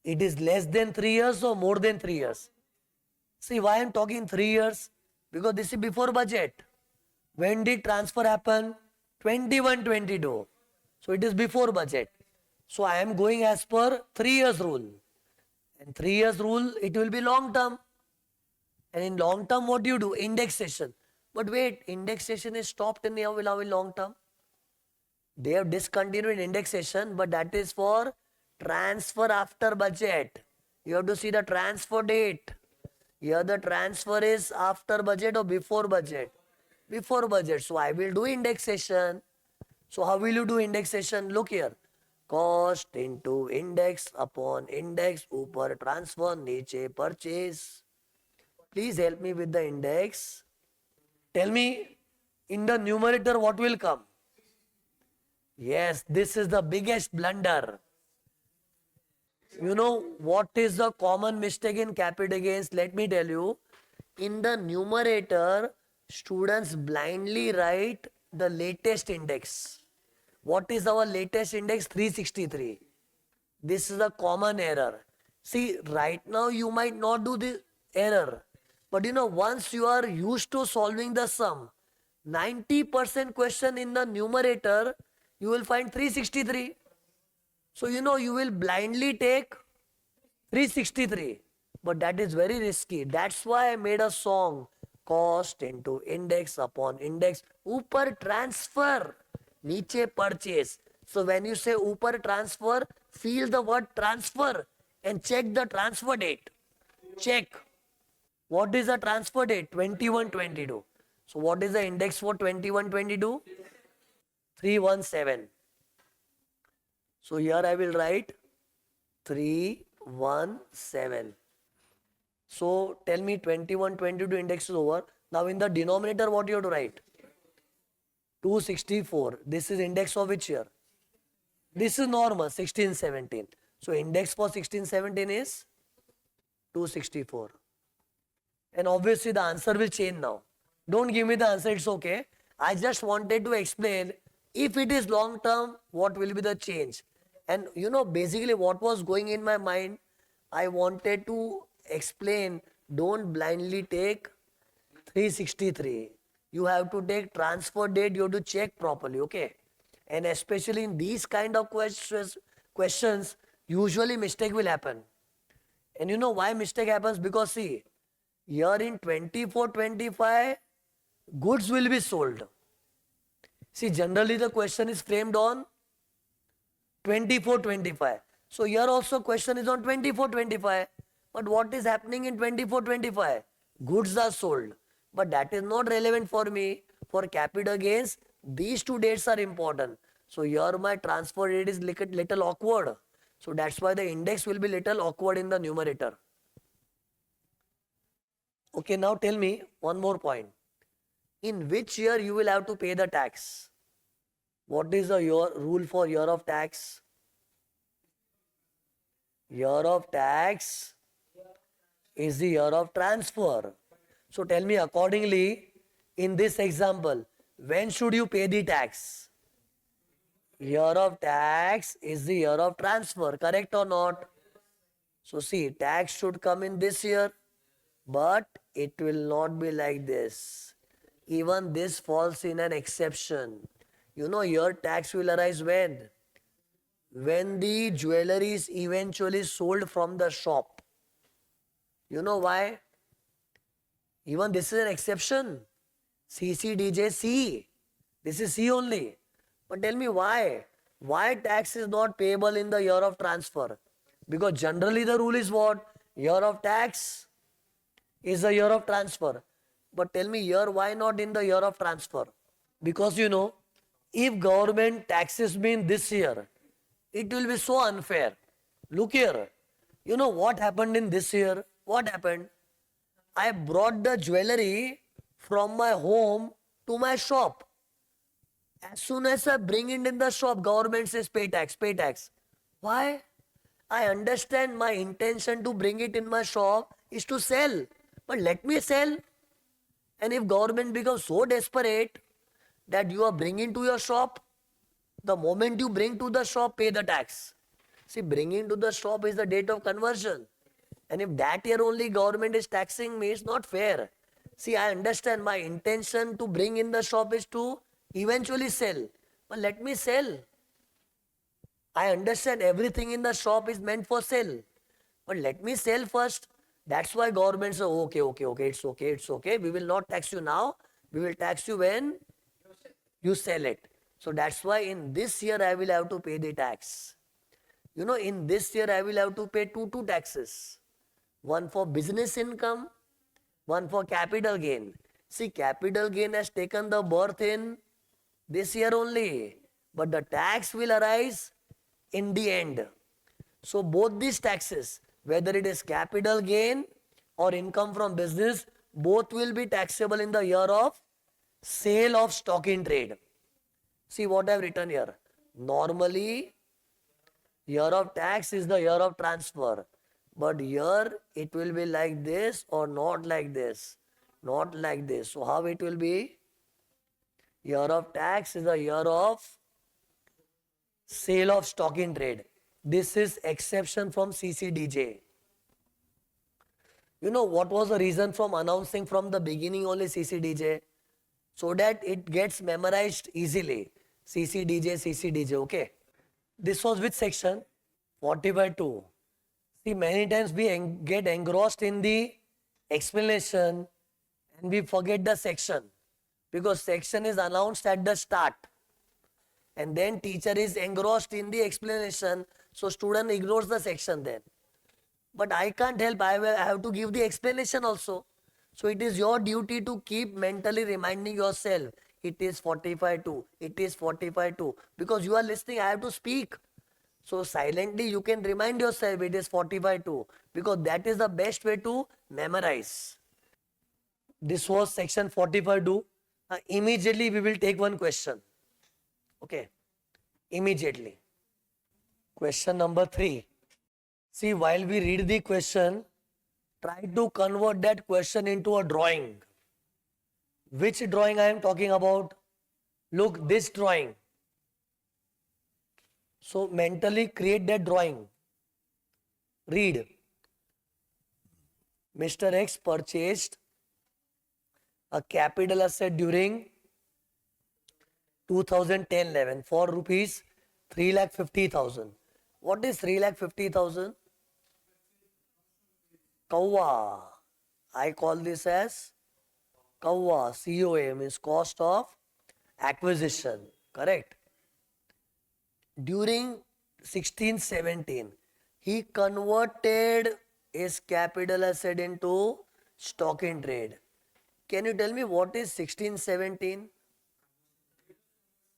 It is less than 3 years or more than 3 years? See why I am talking 3 years? Because this is before budget. When did transfer happen? 2122. So it is before budget. So I am going as per 3 years rule. And 3 years rule, it will be long term. And in long term, what do you do? Indexation. But wait, indexation is stopped in long term. They have discontinued indexation, but that is for transfer after budget. You have to see the transfer date. Here the transfer is after budget or before budget? Before budget. So I will do indexation. So how will you do indexation? Look here. Cost into index upon index, ऊपर transfer, नीचे purchase. Please help me with the index. Tell me in the numerator what will come? Yes, this is the biggest blunder. You know what is the common mistake in capital gains? Let me tell you. In the numerator, students blindly write the latest index. What is our latest index? 363. This is a common error. See, right now you might not do this error. But you know, once you are used to solving the sum, 90% question in the numerator, you will find 363. So you know, you will blindly take 363. But that is very risky. That's why I made a song. Cost into index upon index. Upar transfer. Niche purchase. So when you say upar transfer, feel the word transfer and check the transfer date. Check. What is the transfer date? 2122. So what is the index for 2122? 317. So here I will write 317. So tell me 2122 index is over. Now in the denominator what you have to write? 264. This is index of which year? This is normal 1617. So index for 1617 is 264. And obviously the answer will change now. Don't give me the answer, it's okay. I just wanted to explain if it is long term, what will be the change. And you know, basically what was going in my mind, I wanted to explain, don't blindly take 363. You have to take transfer date, you have to check properly, okay? And especially in these kind of questions, usually mistake will happen. And you know why mistake happens? Because see, here in 24-25, goods will be sold. See, generally the question is framed on 24-25. So here also question is on 24-25. But what is happening in 24-25? Goods are sold. But that is not relevant for me. For capital gains, these two dates are important. So here my transfer rate is little awkward. So that's why the index will be little awkward in the numerator. Okay, now tell me one more point. In which year you will have to pay the tax? What is the rule for year of tax? Year of tax is the year of transfer. So tell me accordingly, in this example, when should you pay the tax? Year of tax is the year of transfer, correct or not? So see, tax should come in this year, but it will not be like this. Even this falls in an exception. You know, your tax will arise when? when the jewelry is eventually sold from the shop. You know why? Even this is an exception. CCDJ C. This is C only. But tell me why? Why tax is not payable in the year of transfer? Because generally the rule is what? Year of tax is the year of transfer. But tell me here, why not in the year of transfer? Because if government taxes me in this year, it will be so unfair. Look here. You know what happened in this year? What happened? I brought the jewelry from my home to my shop. As soon as I bring it in the shop, government says pay tax, pay tax. Why? I understand my intention to bring it in my shop is to sell. But let me sell. And if government becomes so desperate that you are bringing to your shop, the moment you bring to the shop, pay the tax. See, bringing to the shop is the date of conversion. And if that year only government is taxing me, it's not fair. See, I understand my intention to bring in the shop is to eventually sell. But let me sell. I understand everything in the shop is meant for sale. But let me sell first. That's why government says, okay, it's okay. We will not tax you now. We will tax you when you sell it. So that's why in this year I will have to pay the tax. In this year I will have to pay two taxes. One for business income, one for capital gain. See, capital gain has taken the birth in this year only. But the tax will arise in the end. So both these taxes, whether it is capital gain or income from business, both will be taxable in the year of sale of stock in trade. See what I have written here. Normally, year of tax is the year of transfer. But here it will be like this or not like this. Not like this. So how it will be? Year of tax is the year of sale of stock in trade. This is exception from CCDJ. What was the reason from announcing from the beginning only CCDJ? So that it gets memorized easily. CCDJ, okay. This was which section? 40/2. See, many times we get engrossed in the explanation and we forget the section. Because section is announced at the start. And then teacher is engrossed in the explanation, so student ignores the section then. But I can't help, I have to give the explanation also. So it is your duty to keep mentally reminding yourself, it is 45/2, it is 45/2. Because you are listening, I have to speak. So silently you can remind yourself it is 45/2. Because that is the best way to memorize. This was section 45/2. Immediately we will take one question. Okay. Immediately. Question number 3. See, while we read the question, try to convert that question into a drawing. Which drawing I am talking about? Look, this drawing. So mentally create that drawing. Read. Mr. X purchased a capital asset during 2010-11 for rupees 3,50,000. What is 3,50,000? Kawwa. I call this as Kawwa. COA means cost of acquisition. Correct. During 16-17, he converted his capital asset into stock in trade. Can you tell me what is 16-17?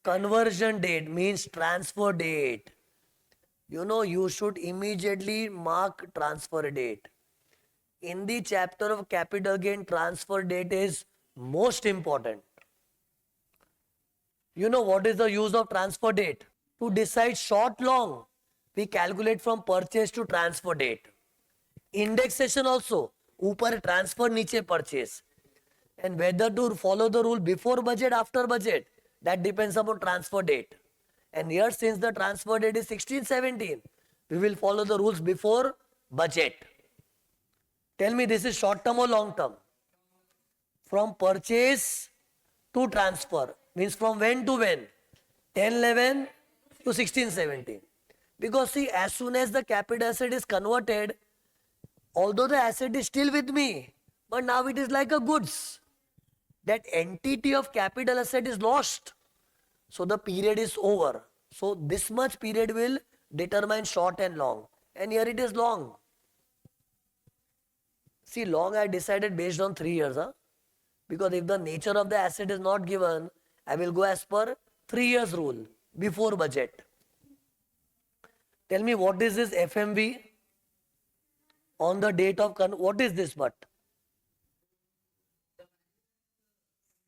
Conversion date means transfer date. You should immediately mark transfer date. In the chapter of capital gain, transfer date is most important. What is the use of transfer date? To decide short long, we calculate from purchase to transfer date. Indexation also, ऊपर transfer नीचे purchase. And whether to follow the rule before budget, after budget, that depends upon transfer date. And here, since the transfer date is 16-17, we will follow the rules before budget. Tell me, this is short term or long term? From purchase to transfer. Means from when to when? 10-11 to 16-17. Because see, as soon as the capital asset is converted, although the asset is still with me, but now it is like a goods. That entity of capital asset is lost. So the period is over. So this much period will determine short and long. And here it is long. See, long I decided based on 3 years. Huh? Because if the nature of the asset is not given, I will go as per 3 years rule before budget. Tell me what is this FMV on the date of what is this but?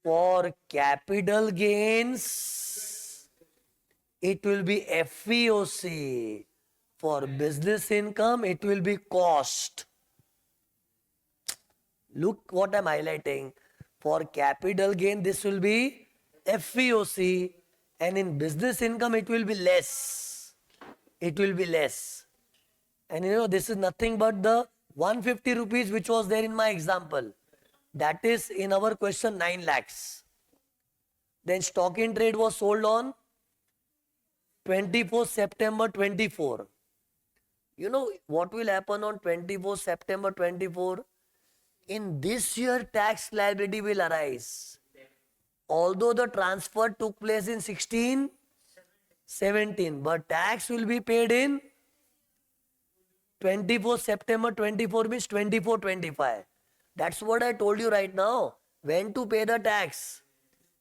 For capital gains, it will be FVOC. For business income, it will be cost. Look what I'm highlighting. For capital gain, this will be FVOC, and in business income, it will be less. It will be less. And you know, this is nothing but the 150 rupees which was there in my example. That is in our question 9 lakhs. Then stock in trade was sold on 24 September 24. You know what will happen on 24 September 24? In this year, tax liability will arise. Although the transfer took place in 16, 17, but tax will be paid in 24 September 24 means 24, 25. That's what I told you right now. When to pay the tax?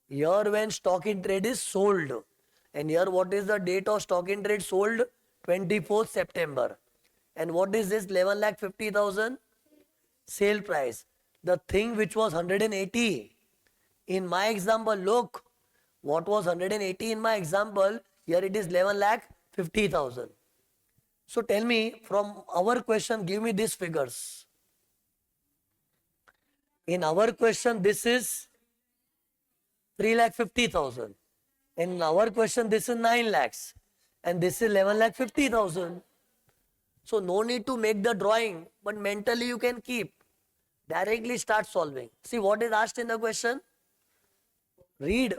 Here when stock in trade is sold. And here what is the date of stock in trade sold? 24th September. And what is this 11,50,000? Sale price. The thing which was 180 in my example, look, what was 180 in my example, here it is 11,50,000. So tell me from our question, give me these figures. In our question, this is 3,50,000. In our question, this is 9 lakhs. And this is 11,50,000. So no need to make the drawing, but mentally you can keep. Directly start solving. See what is asked in the question? Read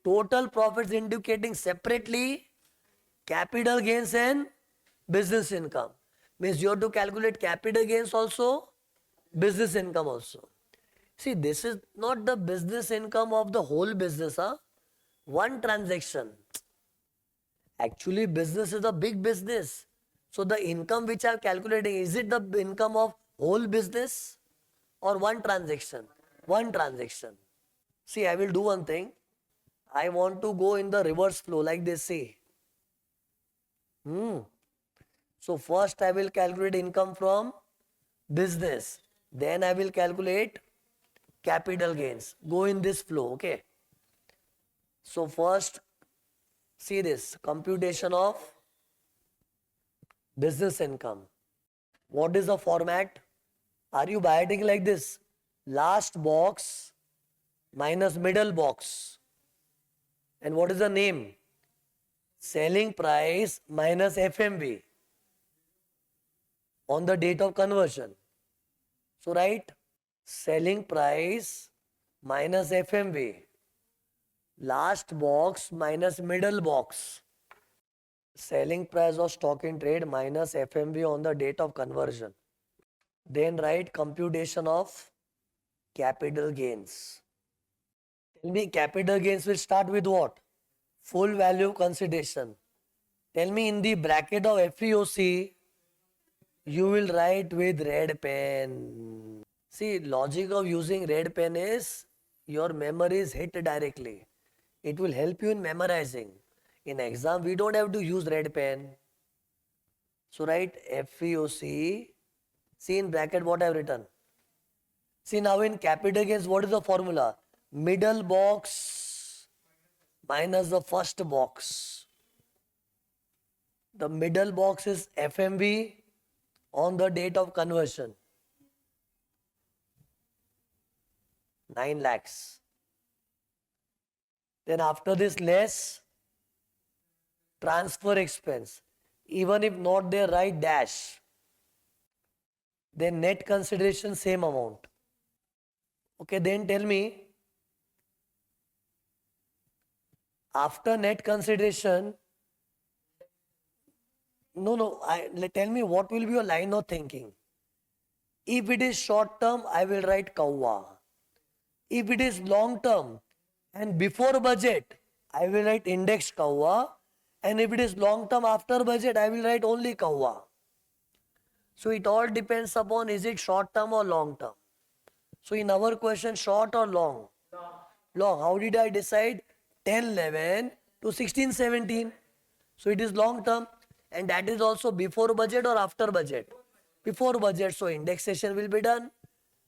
total profits indicating separately capital gains and business income. Means you have to calculate capital gains also, business income also. See, this is not the business income of the whole business. Huh? One transaction. Actually, business is a big business. So the income which I am calculating, is it the income of whole business or one transaction? One transaction. See, I will do one thing. I want to go in the reverse flow like they say. So first I will calculate income from business. Then I will calculate capital gains. Go in this flow, okay? So first, see this, computation of business income. What is the format? Are you biting like this? Last box minus middle box. And what is the name? Selling price minus FMV on the date of conversion. So write selling price minus FMV. Last box minus middle box. Selling price of stock in trade minus FMV on the date of conversion. Then write computation of capital gains. Tell me capital gains will start with what? Full value consideration. Tell me in the bracket of FEOC, you will write with red pen. See, logic of using red pen is your memory is hit directly. It will help you in memorizing. In exam, we don't have to use red pen. So write FEOC. See in bracket what I have written. See now in capital gains, what is the formula? Middle box minus the first box. The middle box is FMV on the date of conversion. 9 lakhs. Then after this less transfer expense. Even if not there, write dash. Then net consideration same amount. Okay, then tell me after net consideration No. Tell me what will be your line of thinking. If it is short term, I will write kawwa. If it is long term and before budget, I will write index kawwa. And if it is long term after budget, I will write only kawwa. So it all depends upon is it short term or long term. So in our question, short or long? Long. How did I decide? 10, 11 to 16, 17. So it is long term and that is also before budget or after budget? Before budget. So indexation will be done.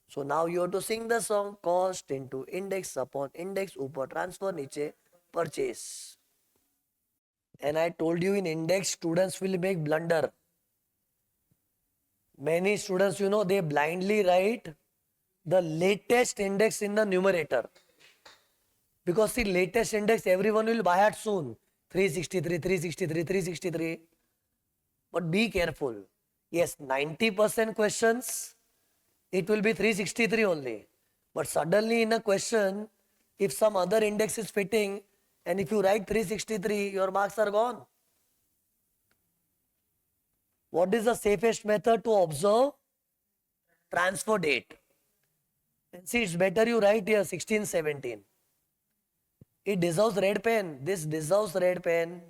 So now you have to sing the song cost into index upon index upper transfer niche purchase. And I told you in index students will make blunder. Many students, they blindly write the latest index in the numerator. Because the latest index everyone will buy it soon. 363, 363, 363. But be careful. Yes, 90% questions, it will be 363 only. But suddenly in a question, if some other index is fitting, and if you write 363, your marks are gone. What is the safest method to observe? Transfer date. And see, it's better you write here 16, 17. It deserves red pen. This deserves red pen.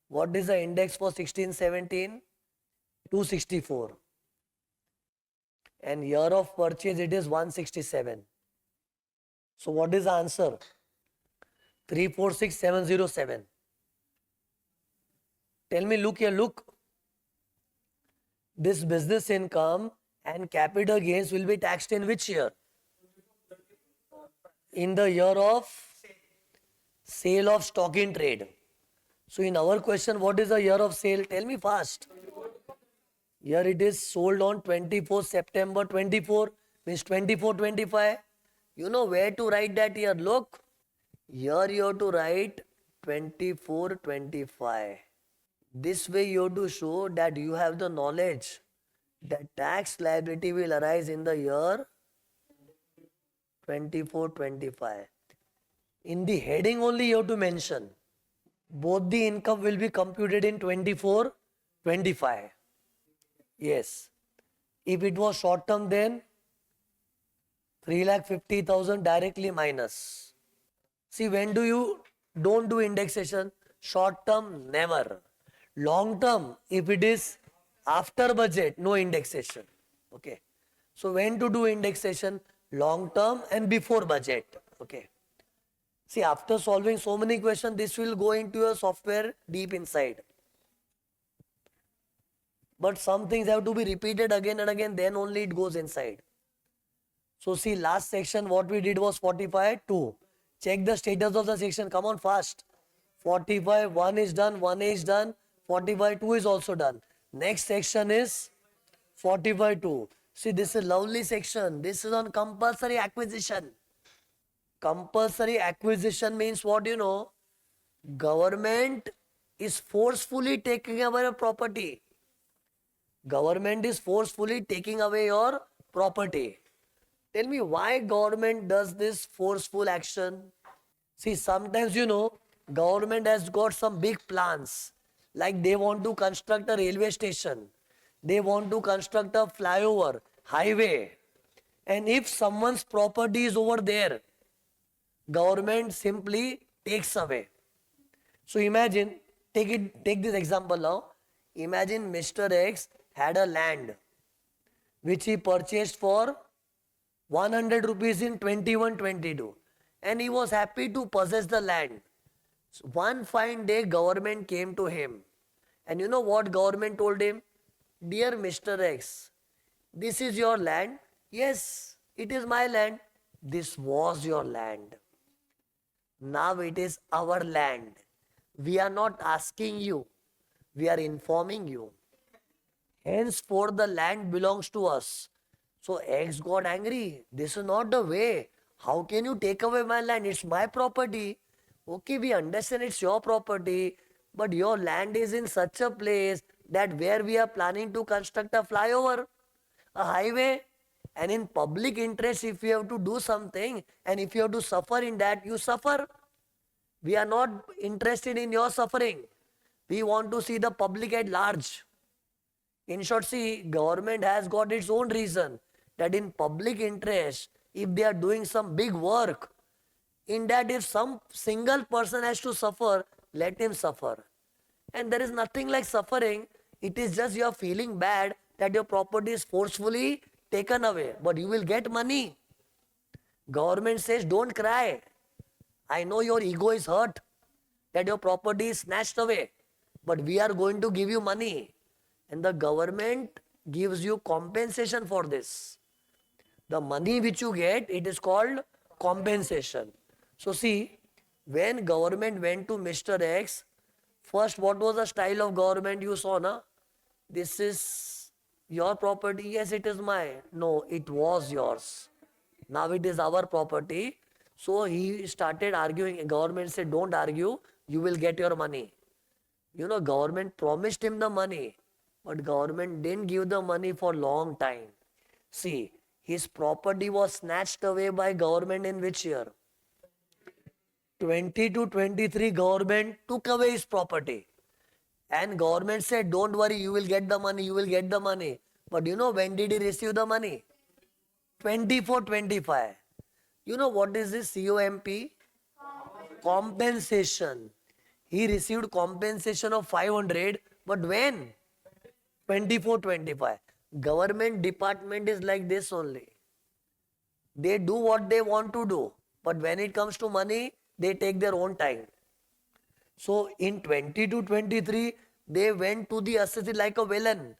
What is the index for 16, 17? 264. And year of purchase, it is 167. So what is the answer? 346707. Tell me, look here, look. This business income and capital gains will be taxed in which year? In the year of sale of stock in trade. So in our question, what is the year of sale? Tell me fast. Here it is sold on 24 September 24, means 24-25. You know where to write that year? Look. Here you have to write 24-25. This way you have to show that you have the knowledge that tax liability will arise in the year 24-25. In the heading only you have to mention. Both the income will be computed in 24-25. Yes. If it was short term then 3,50,000 directly minus. See, when do you don't do indexation? Short term, never. Long term, if it is after budget, no indexation. Okay. So when to do indexation? Long term and before budget. Okay. See, after solving so many questions, this will go into your software deep inside. But some things have to be repeated again and again, then only it goes inside. So see, last section what we did was 45, 2. Check the status of the section. Come on fast. 45, 1 is done, 1A is done. 45, 2 is also done. Next section is 45, 2. See, this is a lovely section. This is on compulsory acquisition. Compulsory acquisition means what you know? Government is forcefully taking away your property. Government is forcefully taking away your property. Tell me why government does this forceful action? See, sometimes government has got some big plans. Like they want to construct a railway station. They want to construct a flyover, highway. And if someone's property is over there, government simply takes away. So imagine, take this example now. Imagine Mr. X had a land which he purchased for 100 rupees in 21-22 and he was happy to possess the land. So one fine day government came to him and you know what government told him? Dear Mr. X, this is your land. Yes, it is my land. This was your land. Now it is our land. We are not asking you. We are informing you. Henceforth the land belongs to us. So X got angry. This is not the way. How can you take away my land? It's my property. Okay, we understand it's your property, but your land is in such a place that where we are planning to construct a flyover, a highway, and in public interest, if you have to do something and if you have to suffer in that, you suffer. We are not interested in your suffering. We want to see the public at large. In short, see, government has got its own reason that in public interest, if they are doing some big work, in that if some single person has to suffer, let him suffer. And there is nothing like suffering. It is just you are feeling bad that your property is forcefully taken away, but you will get money. Government says don't cry. I know your ego is hurt that your property is snatched away, but we are going to give you money. And the government gives you compensation for this. The money which you get, it is called compensation. So see, when government went to Mr. X, first what was the style of government you saw, na? This is your property. Yes, it is mine. No, it was yours. Now it is our property. So he started arguing. Government said, don't argue, you will get your money. You know, government promised him the money, but government didn't give the money for long time. See, his property was snatched away by government in which year? 20 to 23 government took away his property. And government said, don't worry, you will get the money, you will get the money. But you know, when did he receive the money? 24, 25. You know what is this COMP? Compensation. He received compensation of 500, but when? 24, 25. Government department is like this only. They do what they want to do, but when it comes to money, they take their own time. So in 20 to 23, they went to the assessee like a villain.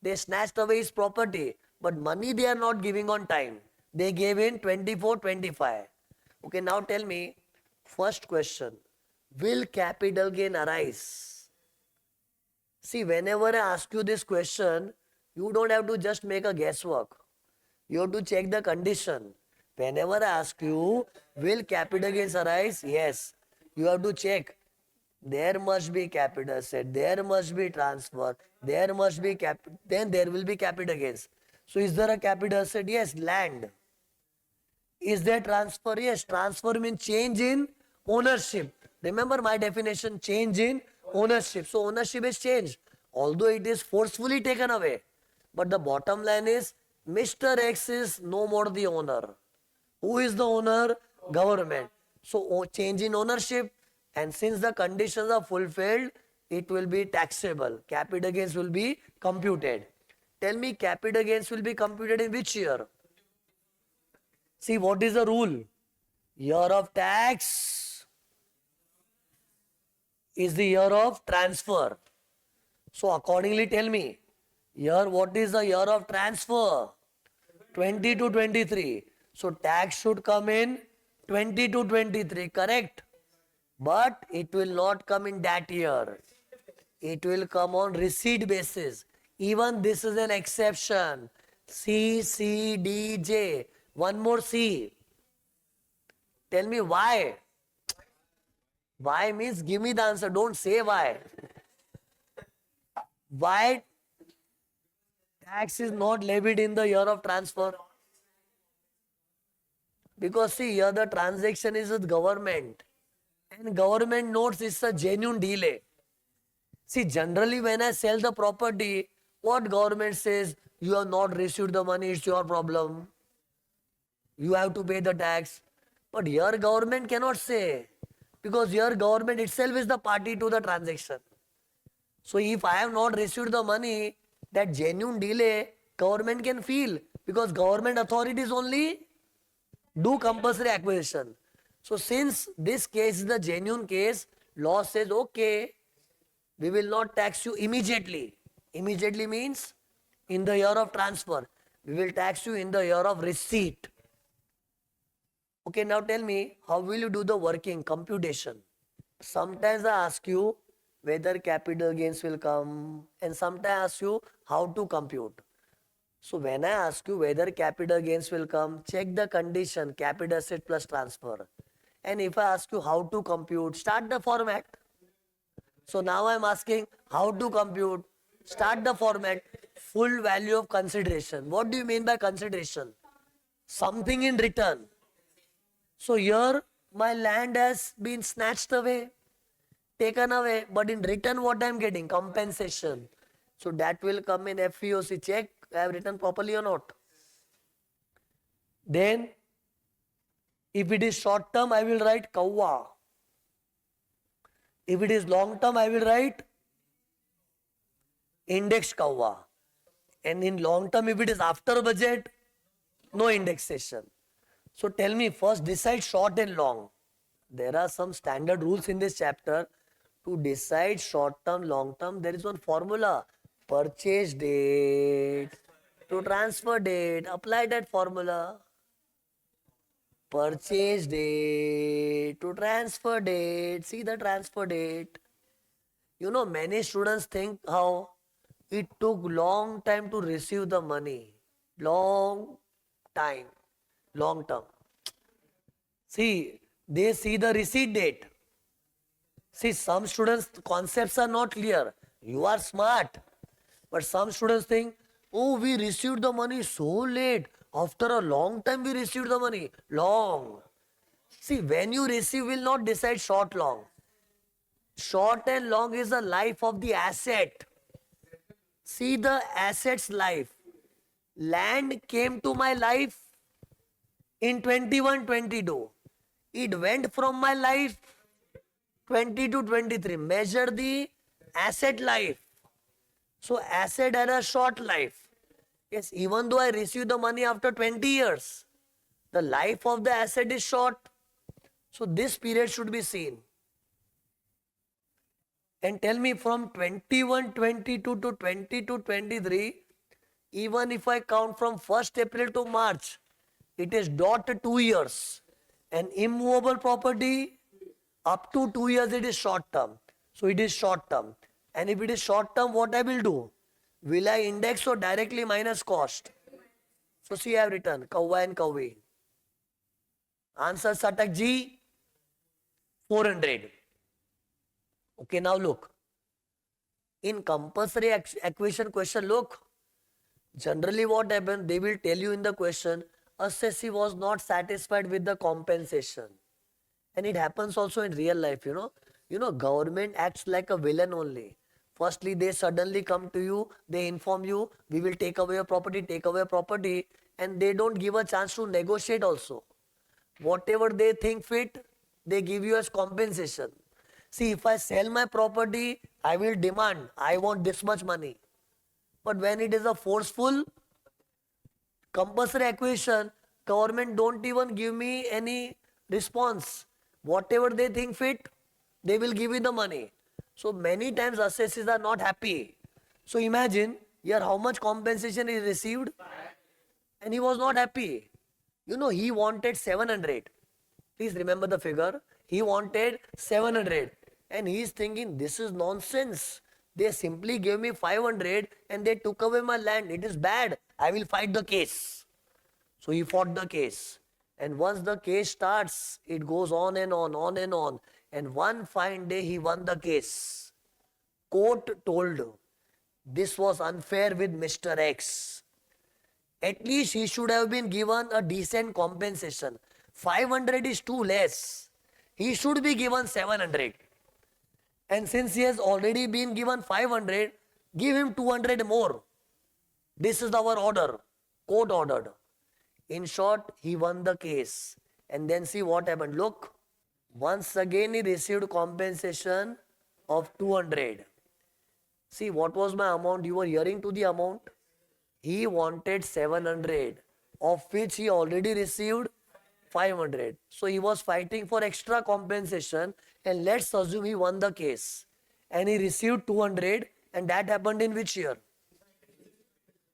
They snatched away his property, but money they are not giving on time. They gave in 24, 25. Okay, now tell me, first question, will capital gain arise? See, whenever I ask you this question, you don't have to just make a guesswork. You have to check the condition. Whenever I ask you, will capital gains arise? Yes. You have to check. There must be capital asset, there must be transfer, there must be then there will be capital gains. So is there a capital asset? Yes, land. Is there transfer? Yes, transfer means change in ownership. Remember my definition, change in ownership. So ownership is changed, although it is forcefully taken away. But the bottom line is, Mr. X is no more the owner. Who is the owner? Government. So change in ownership, and since the conditions are fulfilled, it will be taxable. Capital gains will be computed. Tell me, capital gains will be computed in which year? See, what is the rule? Year of tax is the year of transfer. So accordingly tell me, here what is the year of transfer? 20 to 23. So tax should come in 20 to 23, correct? But it will not come in that year. It will come on receipt basis. Even this is an exception. C, C, D, J. One more C. Tell me why. Why means give me the answer. Don't say why. Why tax is not levied in the year of transfer? Because see, here the transaction is with government. And government notes it's a genuine delay. See, generally when I sell the property, what government says? You have not received the money, it's your problem. You have to pay the tax. But here government cannot say, because here government itself is the party to the transaction. So if I have not received the money, that genuine delay government can feel, because government authorities only do compulsory acquisition. So since this case is the genuine case, law says, okay, we will not tax you immediately. Immediately means in the year of transfer. We will tax you in the year of receipt. Okay, now tell me, how will you do the working, computation? Sometimes I ask you whether capital gains will come, and sometimes I ask you how to compute. So when I ask you whether capital gains will come, check the condition, capital asset plus transfer. And if I ask you how to compute, start the format. So now I am asking how to compute, start the format, full value of consideration. What do you mean by consideration? Something in return. So here my land has been snatched away. taken away, but in return what I am getting? Compensation. So that will come in FEOC. Check I have written properly or not. Then if it is short term, I will write kawwa. If it is long term, I will write index kawwa. And in long term, if it is after budget, no indexation. So tell me first, decide short and long. There are some standard rules in this chapter. To decide short term, long term, there is one formula. Purchase date to transfer date. Apply that formula. Purchase date to transfer date. See the transfer date. You know, many students think how it took long time to receive the money. Long time. Long term. See, they see the receipt date. See, some students' concepts are not clear. You are smart. But some students think, oh, we received the money so late. After a long time, we received the money. Long. See, when you receive, will not decide short, long. Short and long is the life of the asset. See the asset's life. Land came to my life in 21-22. It went from my life 20 to 23. Measure the asset life. So asset had a short life. Yes, even though I receive the money after 20 years, the life of the asset is short. So this period should be seen. And tell me from 21-22 to 22-23, even if I count from 1st April to March, it is dot 2 years. And immovable property, up to 2 years it is short term. So it is short term. And if it is short term, what I will do? Will I index or directly minus cost? So see I have written Kawwa and Kawwi. Answer Satak G, 400. Okay, now look. In compulsory acquisition question, look. Generally what happens, they will tell you in the question, assessee was not satisfied with the compensation. And it happens also in real life, you know. You know, government acts like a villain only. Firstly, they suddenly come to you, they inform you, we will take away your property, and they don't give a chance to negotiate also. Whatever they think fit, they give you as compensation. See, if I sell my property, I will demand, I want this much money. But when it is a forceful compulsory acquisition, government don't even give me any response. Whatever they think fit, they will give you the money. So many times assessees are not happy. So imagine here how much compensation he received and he was not happy. You know, he wanted 700. Please remember the figure. He wanted 700 and he is thinking this is nonsense. They simply gave me 500 and they took away my land. It is bad. I will fight the case. So he fought the case. And once the case starts, it goes on and on, on and on. And one fine day he won the case. Court told this was unfair with Mr. X. At least he should have been given a decent compensation. 500 is too less. He should be given 700. And since he has already been given 500, give him 200 more. This is our order. Court ordered. In short, he won the case. And then see what happened. Look, once again he received compensation of 200. See, what was my amount? You were hearing to the amount. He wanted 700, of which he already received 500. So he was fighting for extra compensation and let's assume he won the case. And he received 200 and that happened in which year?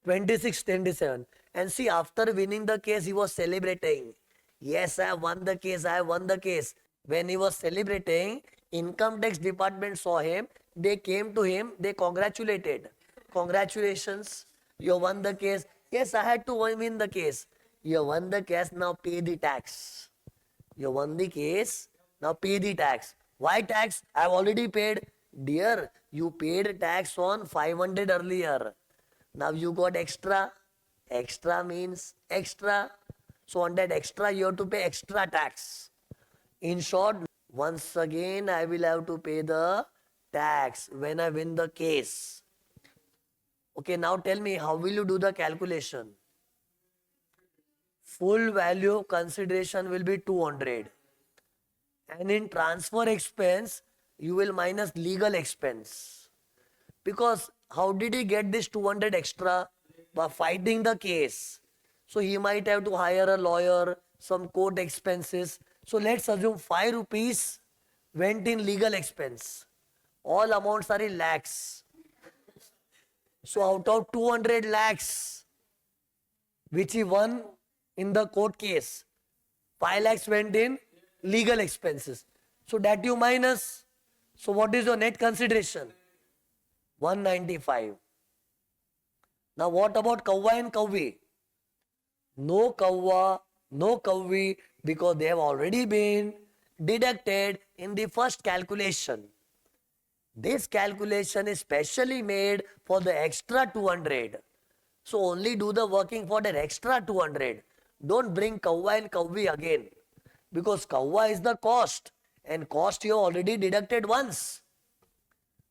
26-27. And see, after winning the case, he was celebrating. Yes, I have won the case, I have won the case. When he was celebrating, income tax department saw him. They came to him, they congratulated. Congratulations, you won the case. Yes, I had to win the case. You won the case, now pay the tax. You won the case, now pay the tax. Why tax? I have already paid. Dear, you paid tax on 500 earlier. Now you got extra. Extra means extra. So on that extra, you have to pay extra tax. In short, once again I will have to pay the tax when I win the case. Okay, now tell me, how will you do the calculation? Full value of consideration will be 200. And in transfer expense, you will minus legal expense. Because how did he get this 200 extra? By fighting the case. So he might have to hire a lawyer, some court expenses. So let's assume 5 rupees went in legal expense. All amounts are in lakhs. So out of 200 lakhs, which he won in the court case, 5 lakhs went in legal expenses. So that you minus. So what is your net consideration? 195. Now what about Kavva and Kavvi? No Kavva, no Kavvi, because they have already been deducted in the first calculation. This calculation is specially made for the extra 200. So only do the working for that extra 200. Don't bring Kavva and Kavvi again. Because Kavva is the cost. And cost you already deducted once.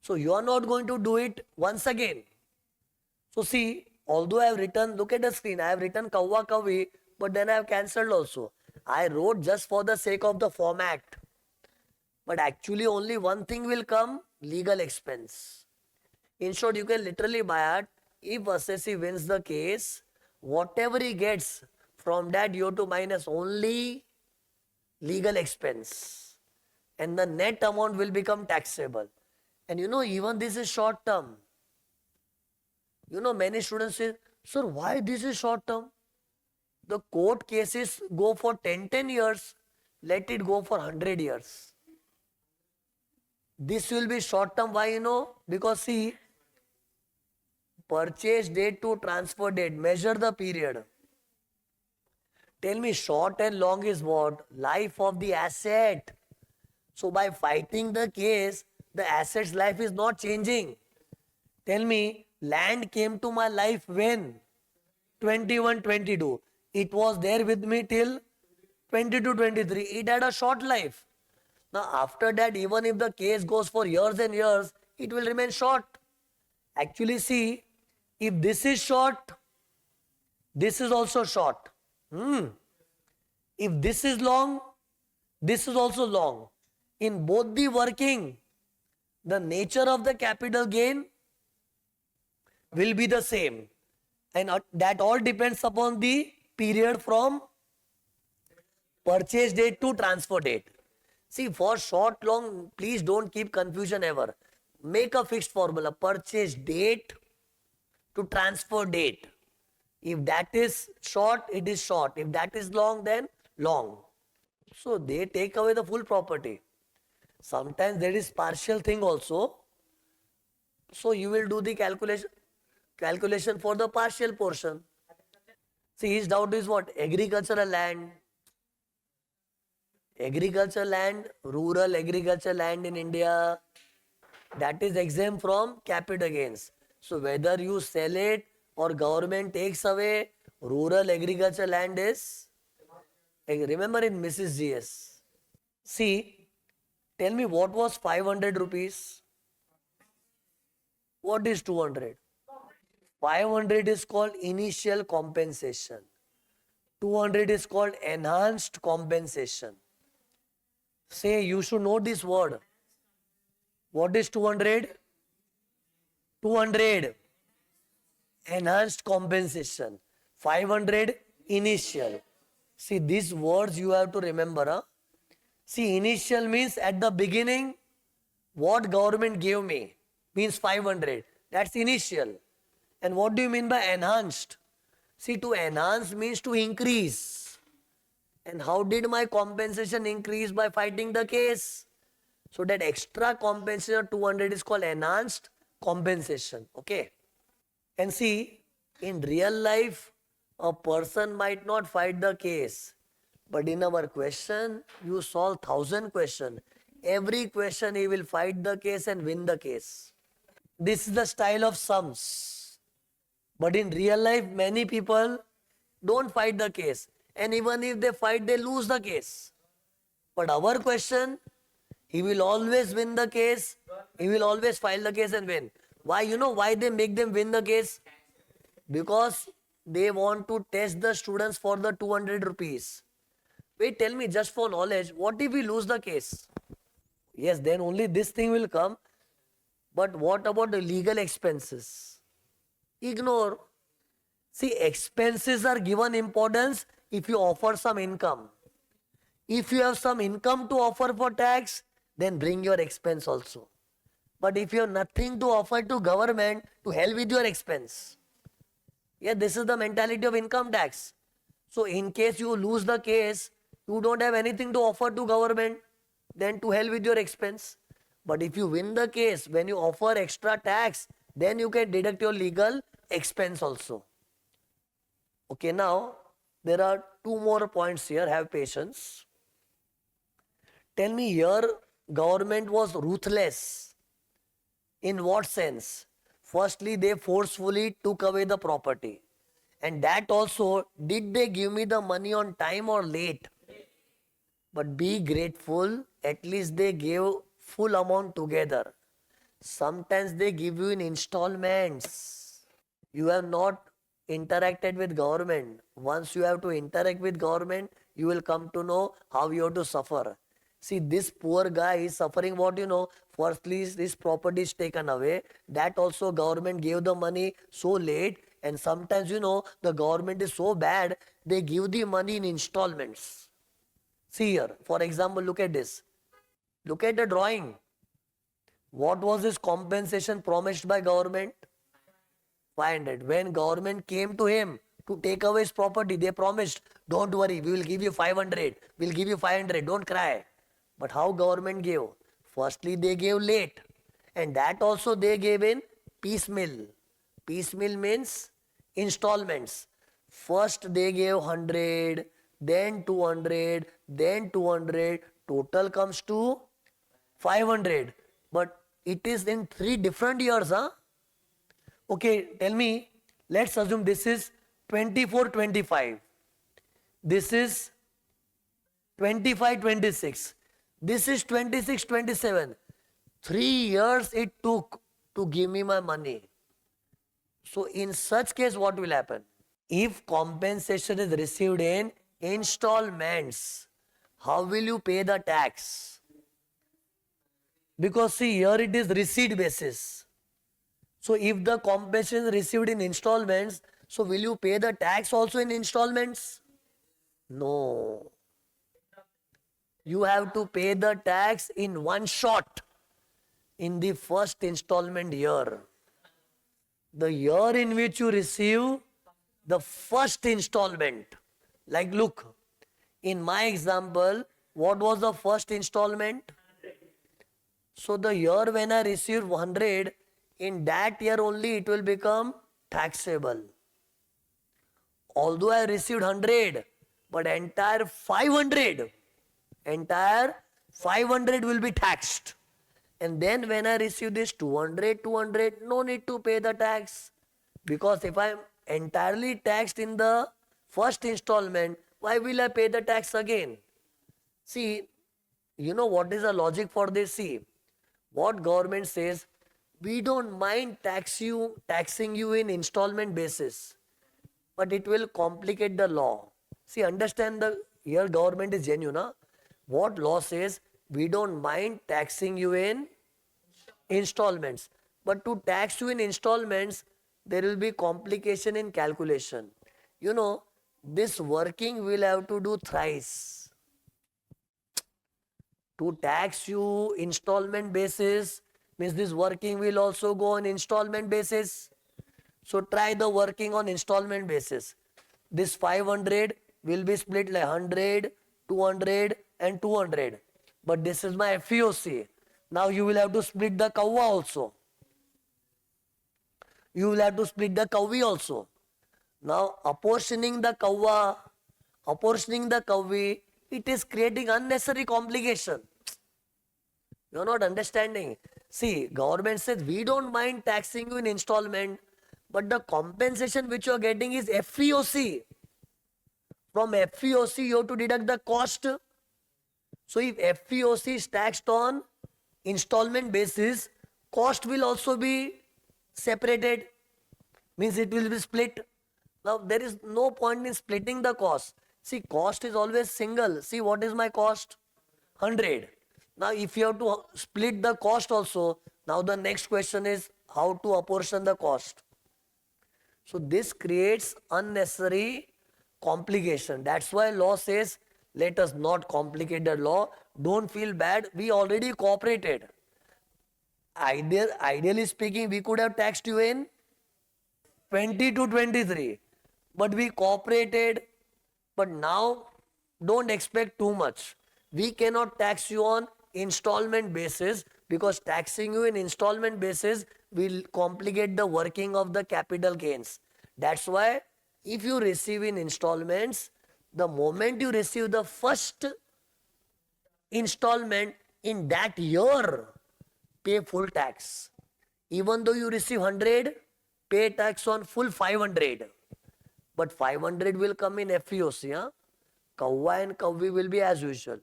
So you are not going to do it once again. So see, although I have written, look at the screen, I have written Kavva Kavvi, but then I have cancelled also. I wrote just for the sake of the format. But actually only one thing will come, legal expense. In short, you can literally buy it. If assessee wins the case, whatever he gets, from that you have to minus only legal expense. And the net amount will become taxable. And you know, even this is short term. You know, many students say, sir, why this is short term? The court cases go for 10 years. Let it go for 100 years. This will be short term. Why you know? Because see, purchase date to transfer date, measure the period. Tell me, short and long is what? Life of the asset. So by fighting the case, the asset's life is not changing. Tell me, land came to my life when? 21, 22. It was there with me till 22, 23. It had a short life. Now after that, even if the case goes for years and years, it will remain short. Actually see, if this is short, this is also short. If this is long, this is also long. In both the working, the nature of the capital gain will be the same. And that all depends upon the period from purchase date to transfer date. See, for short, long, please don't keep confusion ever. Make a fixed formula. Purchase date to transfer date. If that is short, it is short. If that is long, then long. So they take away the full property. Sometimes there is partial thing also. So you will do the calculation for the partial portion. See, his doubt is what? Agricultural land. Agricultural land, rural agricultural land in India, that is exempt from capital gains. So whether you sell it or government takes away, rural agricultural land is, remember in Mrs. GS. See, tell me what was 500 rupees? What is 200? 500 is called initial compensation. 200 is called enhanced compensation. Say, you should know this word. What is 200? 200 enhanced compensation. 500 initial. See, these words you have to remember. Huh? See, initial means at the beginning, what government gave me means 500. That's initial. And what do you mean by enhanced? See, to enhance means to increase. And how did my compensation increase? By fighting the case? So that extra compensation 200 is called enhanced compensation. Okay. And see, in real life, a person might not fight the case. But in our question, you solve 1,000 questions. Every question he will fight the case and win the case. This is the style of sums. But in real life, many people don't fight the case. And even if they fight, they lose the case. But our question, He will always win the case. He will always file the case and win. Why? You know why they make them win the case? Because they want to test the students for the 200 rupees. Wait, tell me just for knowledge, what if we lose the case? Yes, then only this thing will come. But what about the legal expenses? Ignore. See, expenses are given importance if you offer some income. If you have some income to offer for tax, then bring your expense also. But if you have nothing to offer to government, to hell with your expense. Yeah, this is the mentality of income tax. So in case you lose the case, you don't have anything to offer to government, then to hell with your expense. But if you win the case, when you offer extra tax, then you can deduct your legal expense also. Okay, now there are two more points here. Have patience. Tell me here, government was ruthless. In what sense? Firstly, they forcefully took away the property. And that also, did they give me the money on time or late? But be grateful, at least they gave full amount together. Sometimes they give you in installments. You have not interacted with government. Once you have to interact with government, you will come to know how you have to suffer. See, this poor guy is suffering what you know. Firstly, this property is taken away. That also government gave the money so late. And sometimes, you know, the government is so bad, they give the money in installments. See here, for example, look at this. Look at the drawing. What was this compensation promised by government? 500. When government came to him to take away his property, they promised, don't worry, we will give you 500. We'll give you 500. Don't cry. But how government gave? Firstly, they gave late. And that also they gave in piecemeal. Piecemeal means installments. First they gave 100, then 200, then 200. Total comes to 500. But it is in 3 different years, huh? Okay, tell me, let's assume this is 24-25. This is 25-26. This is 26-27. 3 years it took to give me my money. So in such case, what will happen? If compensation is received in installments, how will you pay the tax? Because see, here it is receipt basis. So if the compensation is received in installments, so will you pay the tax also in installments? No. You have to pay the tax in one shot in the first installment year. The year in which you receive the first installment. Like look, in my example, what was the first installment? So the year when I received 100, in that year only it will become taxable. Although I received 100, but entire 500 will be taxed. And then when I receive this 200, no need to pay the tax. Because if I am entirely taxed in the first installment, why will I pay the tax again? See, you know what is the logic for this? See, what government says, we don't mind taxing you in installment basis, but it will complicate the law. See, understand here government is genuine. Huh? What law says, we don't mind taxing you in installments, but to tax you in installments, there will be complication in calculation. You know, this working will have to do thrice. To tax you installment basis means this working will also go on installment basis. So try the working on installment basis. This 500 will be split like 100, 200 and 200. But this is my FEOC. Now you will have to split the kavva also. You will have to split the kavvi also. Now apportioning the kavva, apportioning the kavvi, it is creating unnecessary complication. You are not understanding. See, government says we don't mind taxing you in installment, but the compensation which you are getting is FEOC. From FEOC you have to deduct the cost. So if FEOC is taxed on installment basis, cost will also be separated, means it will be split. Now there is no point in splitting the cost. See, cost is always single. See, what is my cost? 100. Now if you have to split the cost also, now the next question is how to apportion the cost. So this creates unnecessary complication. That's why law says let us not complicate the law. Don't feel bad. We already cooperated. Ideally speaking, we could have taxed you in 20 to 23, but we cooperated. But now don't expect too much. We cannot tax you on installment basis, because taxing you in installment basis will complicate the working of the capital gains. That's why if you receive in installments, the moment you receive the first installment in that year, pay full tax. Even though you receive 100, pay tax on full 500. But 500 will come in FEOC. Huh? Kavva and Kavvi will be as usual.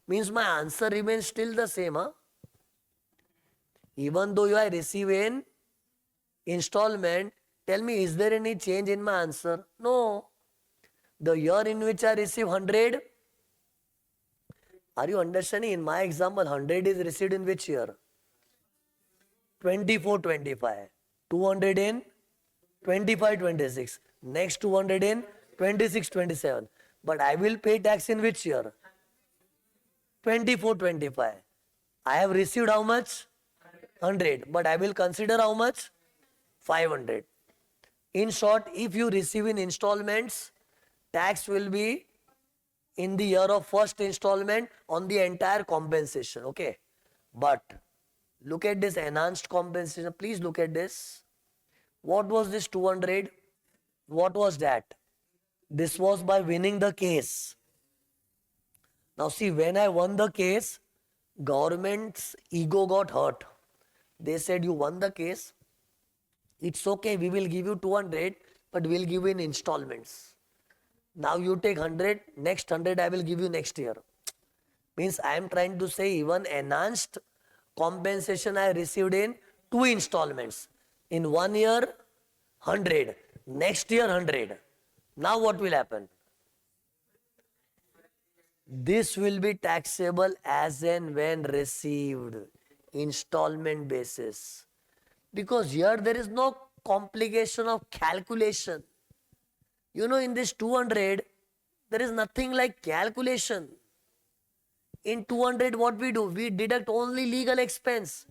Means my answer remains still the same. Huh? Even though I receive in installment, tell me, is there any change in my answer? No. The year in which I receive 100, are you understanding? In my example, 100 is received in which year? 24-25. 200 in 25-26. Next 200 in 26-27. But I will pay tax in which year? 24-25. I have received how much? 100. But I will consider how much? 500. In short, if you receive in installments, tax will be in the year of first installment on the entire compensation. Okay. But look at this enhanced compensation. Please look at this. What was this 200? What was that? This was by winning the case. Now see, when I won the case, government's ego got hurt. They said, you won the case, it's okay, we will give you 200, but we'll give you in installments. Now you take 100, next 100 I will give you next year. Means I am trying to say even enhanced compensation I received in 2 installments. In 1 year, 100. Next year, 100. Now what will happen? This will be taxable as and when received, installment basis. Because here there is no complication of calculation. You know, in this 200, there is nothing like calculation. In 200, what we do? We deduct only legal expense.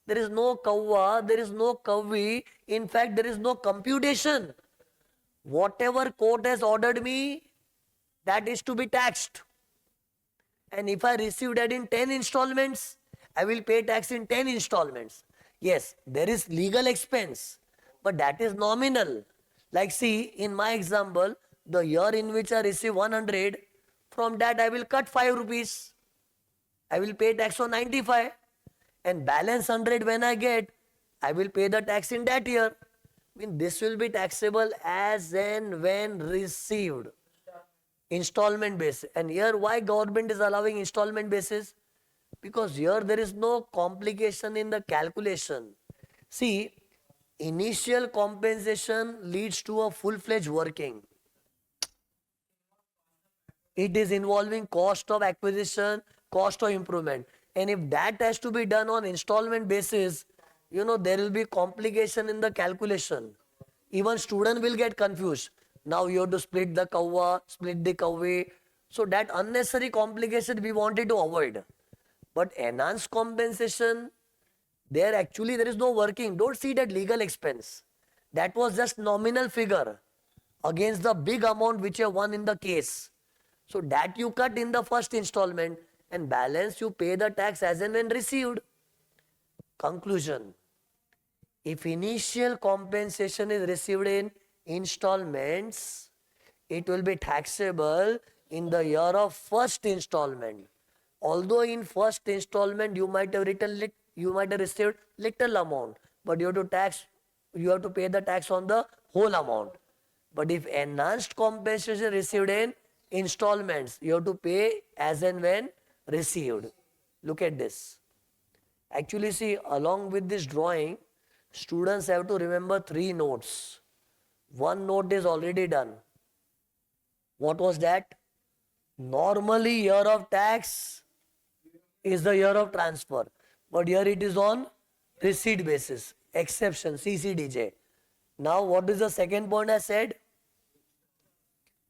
There is no kavva, there is no kavvi. In fact, there is no computation. Whatever court has ordered me, that is to be taxed. And if I receive that in 10 installments, I will pay tax in 10 installments. Yes, there is legal expense, but that is nominal. Like see, in my example, the year in which I receive 100, from that I will cut 5 rupees. I will pay tax on 95. And balance 100 when I get, I will pay the tax in that year. I mean, this will be taxable as and when received. Installment basis. And here why government is allowing installment basis? Because here there is no complication in the calculation. See, initial compensation leads to a full-fledged working. It is involving cost of acquisition, cost of improvement. And if that has to be done on installment basis, you know, there will be complication in the calculation. Even student will get confused. Now you have to split the kavva, split the kavvi. So that unnecessary complication we wanted to avoid. But enhanced compensation, there actually there is no working. Don't see that legal expense. That was just nominal figure against the big amount which you won in the case. So that you cut in the first installment and balance you pay the tax as and when received. Conclusion. If initial compensation is received in installments, it will be taxable in the year of first installment. Although in first installment you might have received little amount, but you have to pay the tax on the whole amount. But if enhanced compensation received in installments, you have to pay as and when received. Look at this. Actually, see, along with this drawing, students have to remember 3 notes. One note is already done. What was that? Normally, year of tax is the year of transfer, but here it is on receipt basis. Exception, CCDJ. Now, what is the second point I said?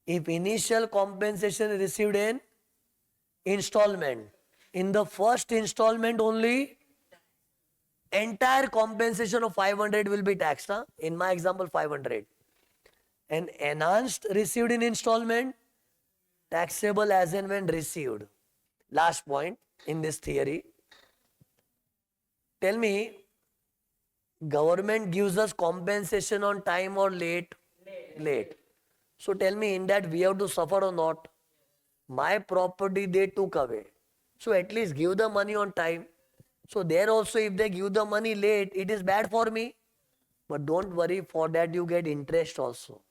If initial compensation is received in installment, in the first installment only, entire compensation of 500 will be taxed. Huh? In my example, 500. And enhanced received in installment, taxable as and when received. Last point in this theory. Tell me, government gives us compensation on time or late? Late. So tell me, in that we have to suffer or not? My property they took away. So at least give the money on time. So there also if they give the money late, it is bad for me. But don't worry, for that you get interest also.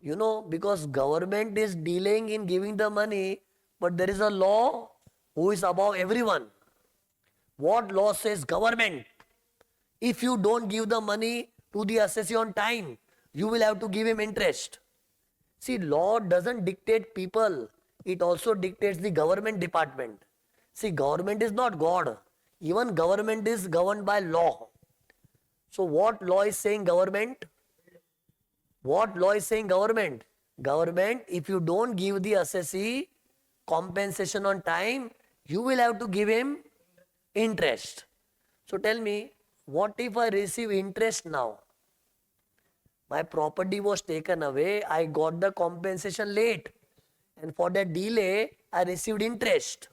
You know, because government is delaying in giving the money, but there is a law who is above everyone. What law says? Government. If you don't give the money to the assessee on time, you will have to give him interest. See, law doesn't dictate people. It also dictates the government department. See, government is not God. Even government is governed by law. So what law is saying government? What law is saying government? Government, if you don't give the assessee compensation on time, you will have to give him interest. So tell me, what if I receive interest now? My property was taken away, I got the compensation late. And for that delay, I received interest.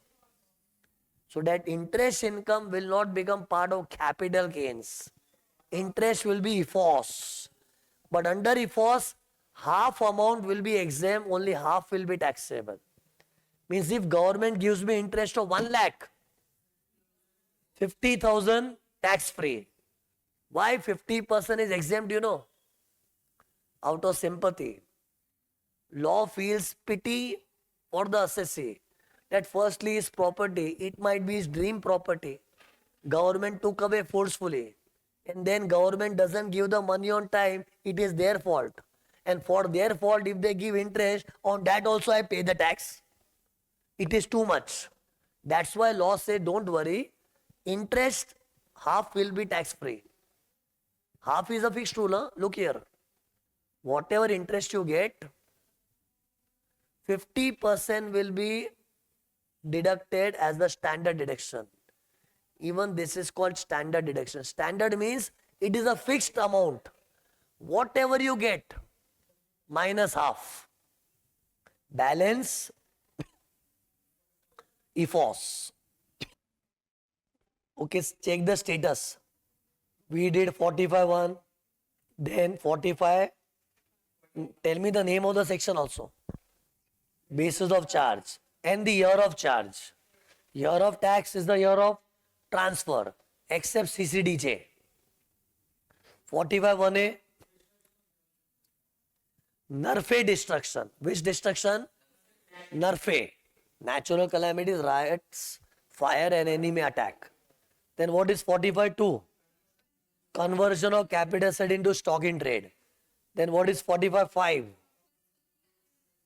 So that interest income will not become part of capital gains. Interest will be EFOS. But under EFOS, half amount will be exempt, only half will be taxable. Means if government gives me interest of 1 lakh, 50,000 tax free. Why 50% is exempt, you know? Out of sympathy. Law feels pity for the assessee. That firstly his property, it might be his dream property. Government took away forcefully. And then government doesn't give the money on time, it is their fault. And for their fault, if they give interest, on that also I pay the tax. It is too much. That's why law say don't worry, interest half will be tax free. Half is a fixed rule. Huh? Look here. Whatever interest you get, 50% will be deducted as the standard deduction. Even this is called standard deduction. Standard means it is a fixed amount. Whatever you get, minus half. Balance, EFOS. Okay, check the status. We did 45-1, then 45. Tell me the name of the section also. Basis of charge and the year of charge. Year of tax is the year of transfer, except CCDJ. 45-1A, NRFE destruction. Which destruction? NRFE. Natural calamities, riots, fire and enemy attack. Then what is 45-2? Conversion of capital asset into stock in trade. Then what is 45-5?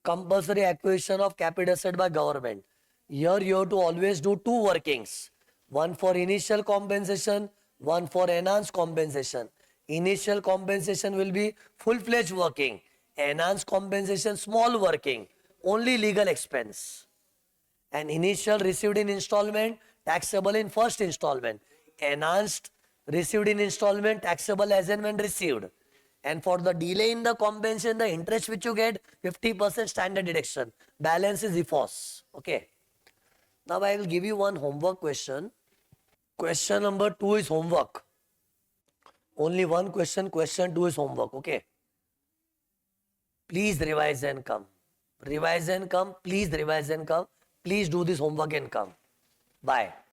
Compulsory acquisition of capital asset by government. Here you have to always do 2 workings. One for initial compensation, one for enhanced compensation. Initial compensation will be full-fledged working. Enhanced compensation, small working. Only legal expense. And initial received in installment, taxable in first installment. Enhanced received in installment, taxable as and when received. And for the delay in the compensation, the interest which you get, 50% standard deduction. Balance is EFOS. Okay. Now I will give you one homework question. Question number 2 is homework. Only one question, question 2 is homework. Okay. Please revise and come. Revise and come. Please revise and come. Please do this homework and come. Bye.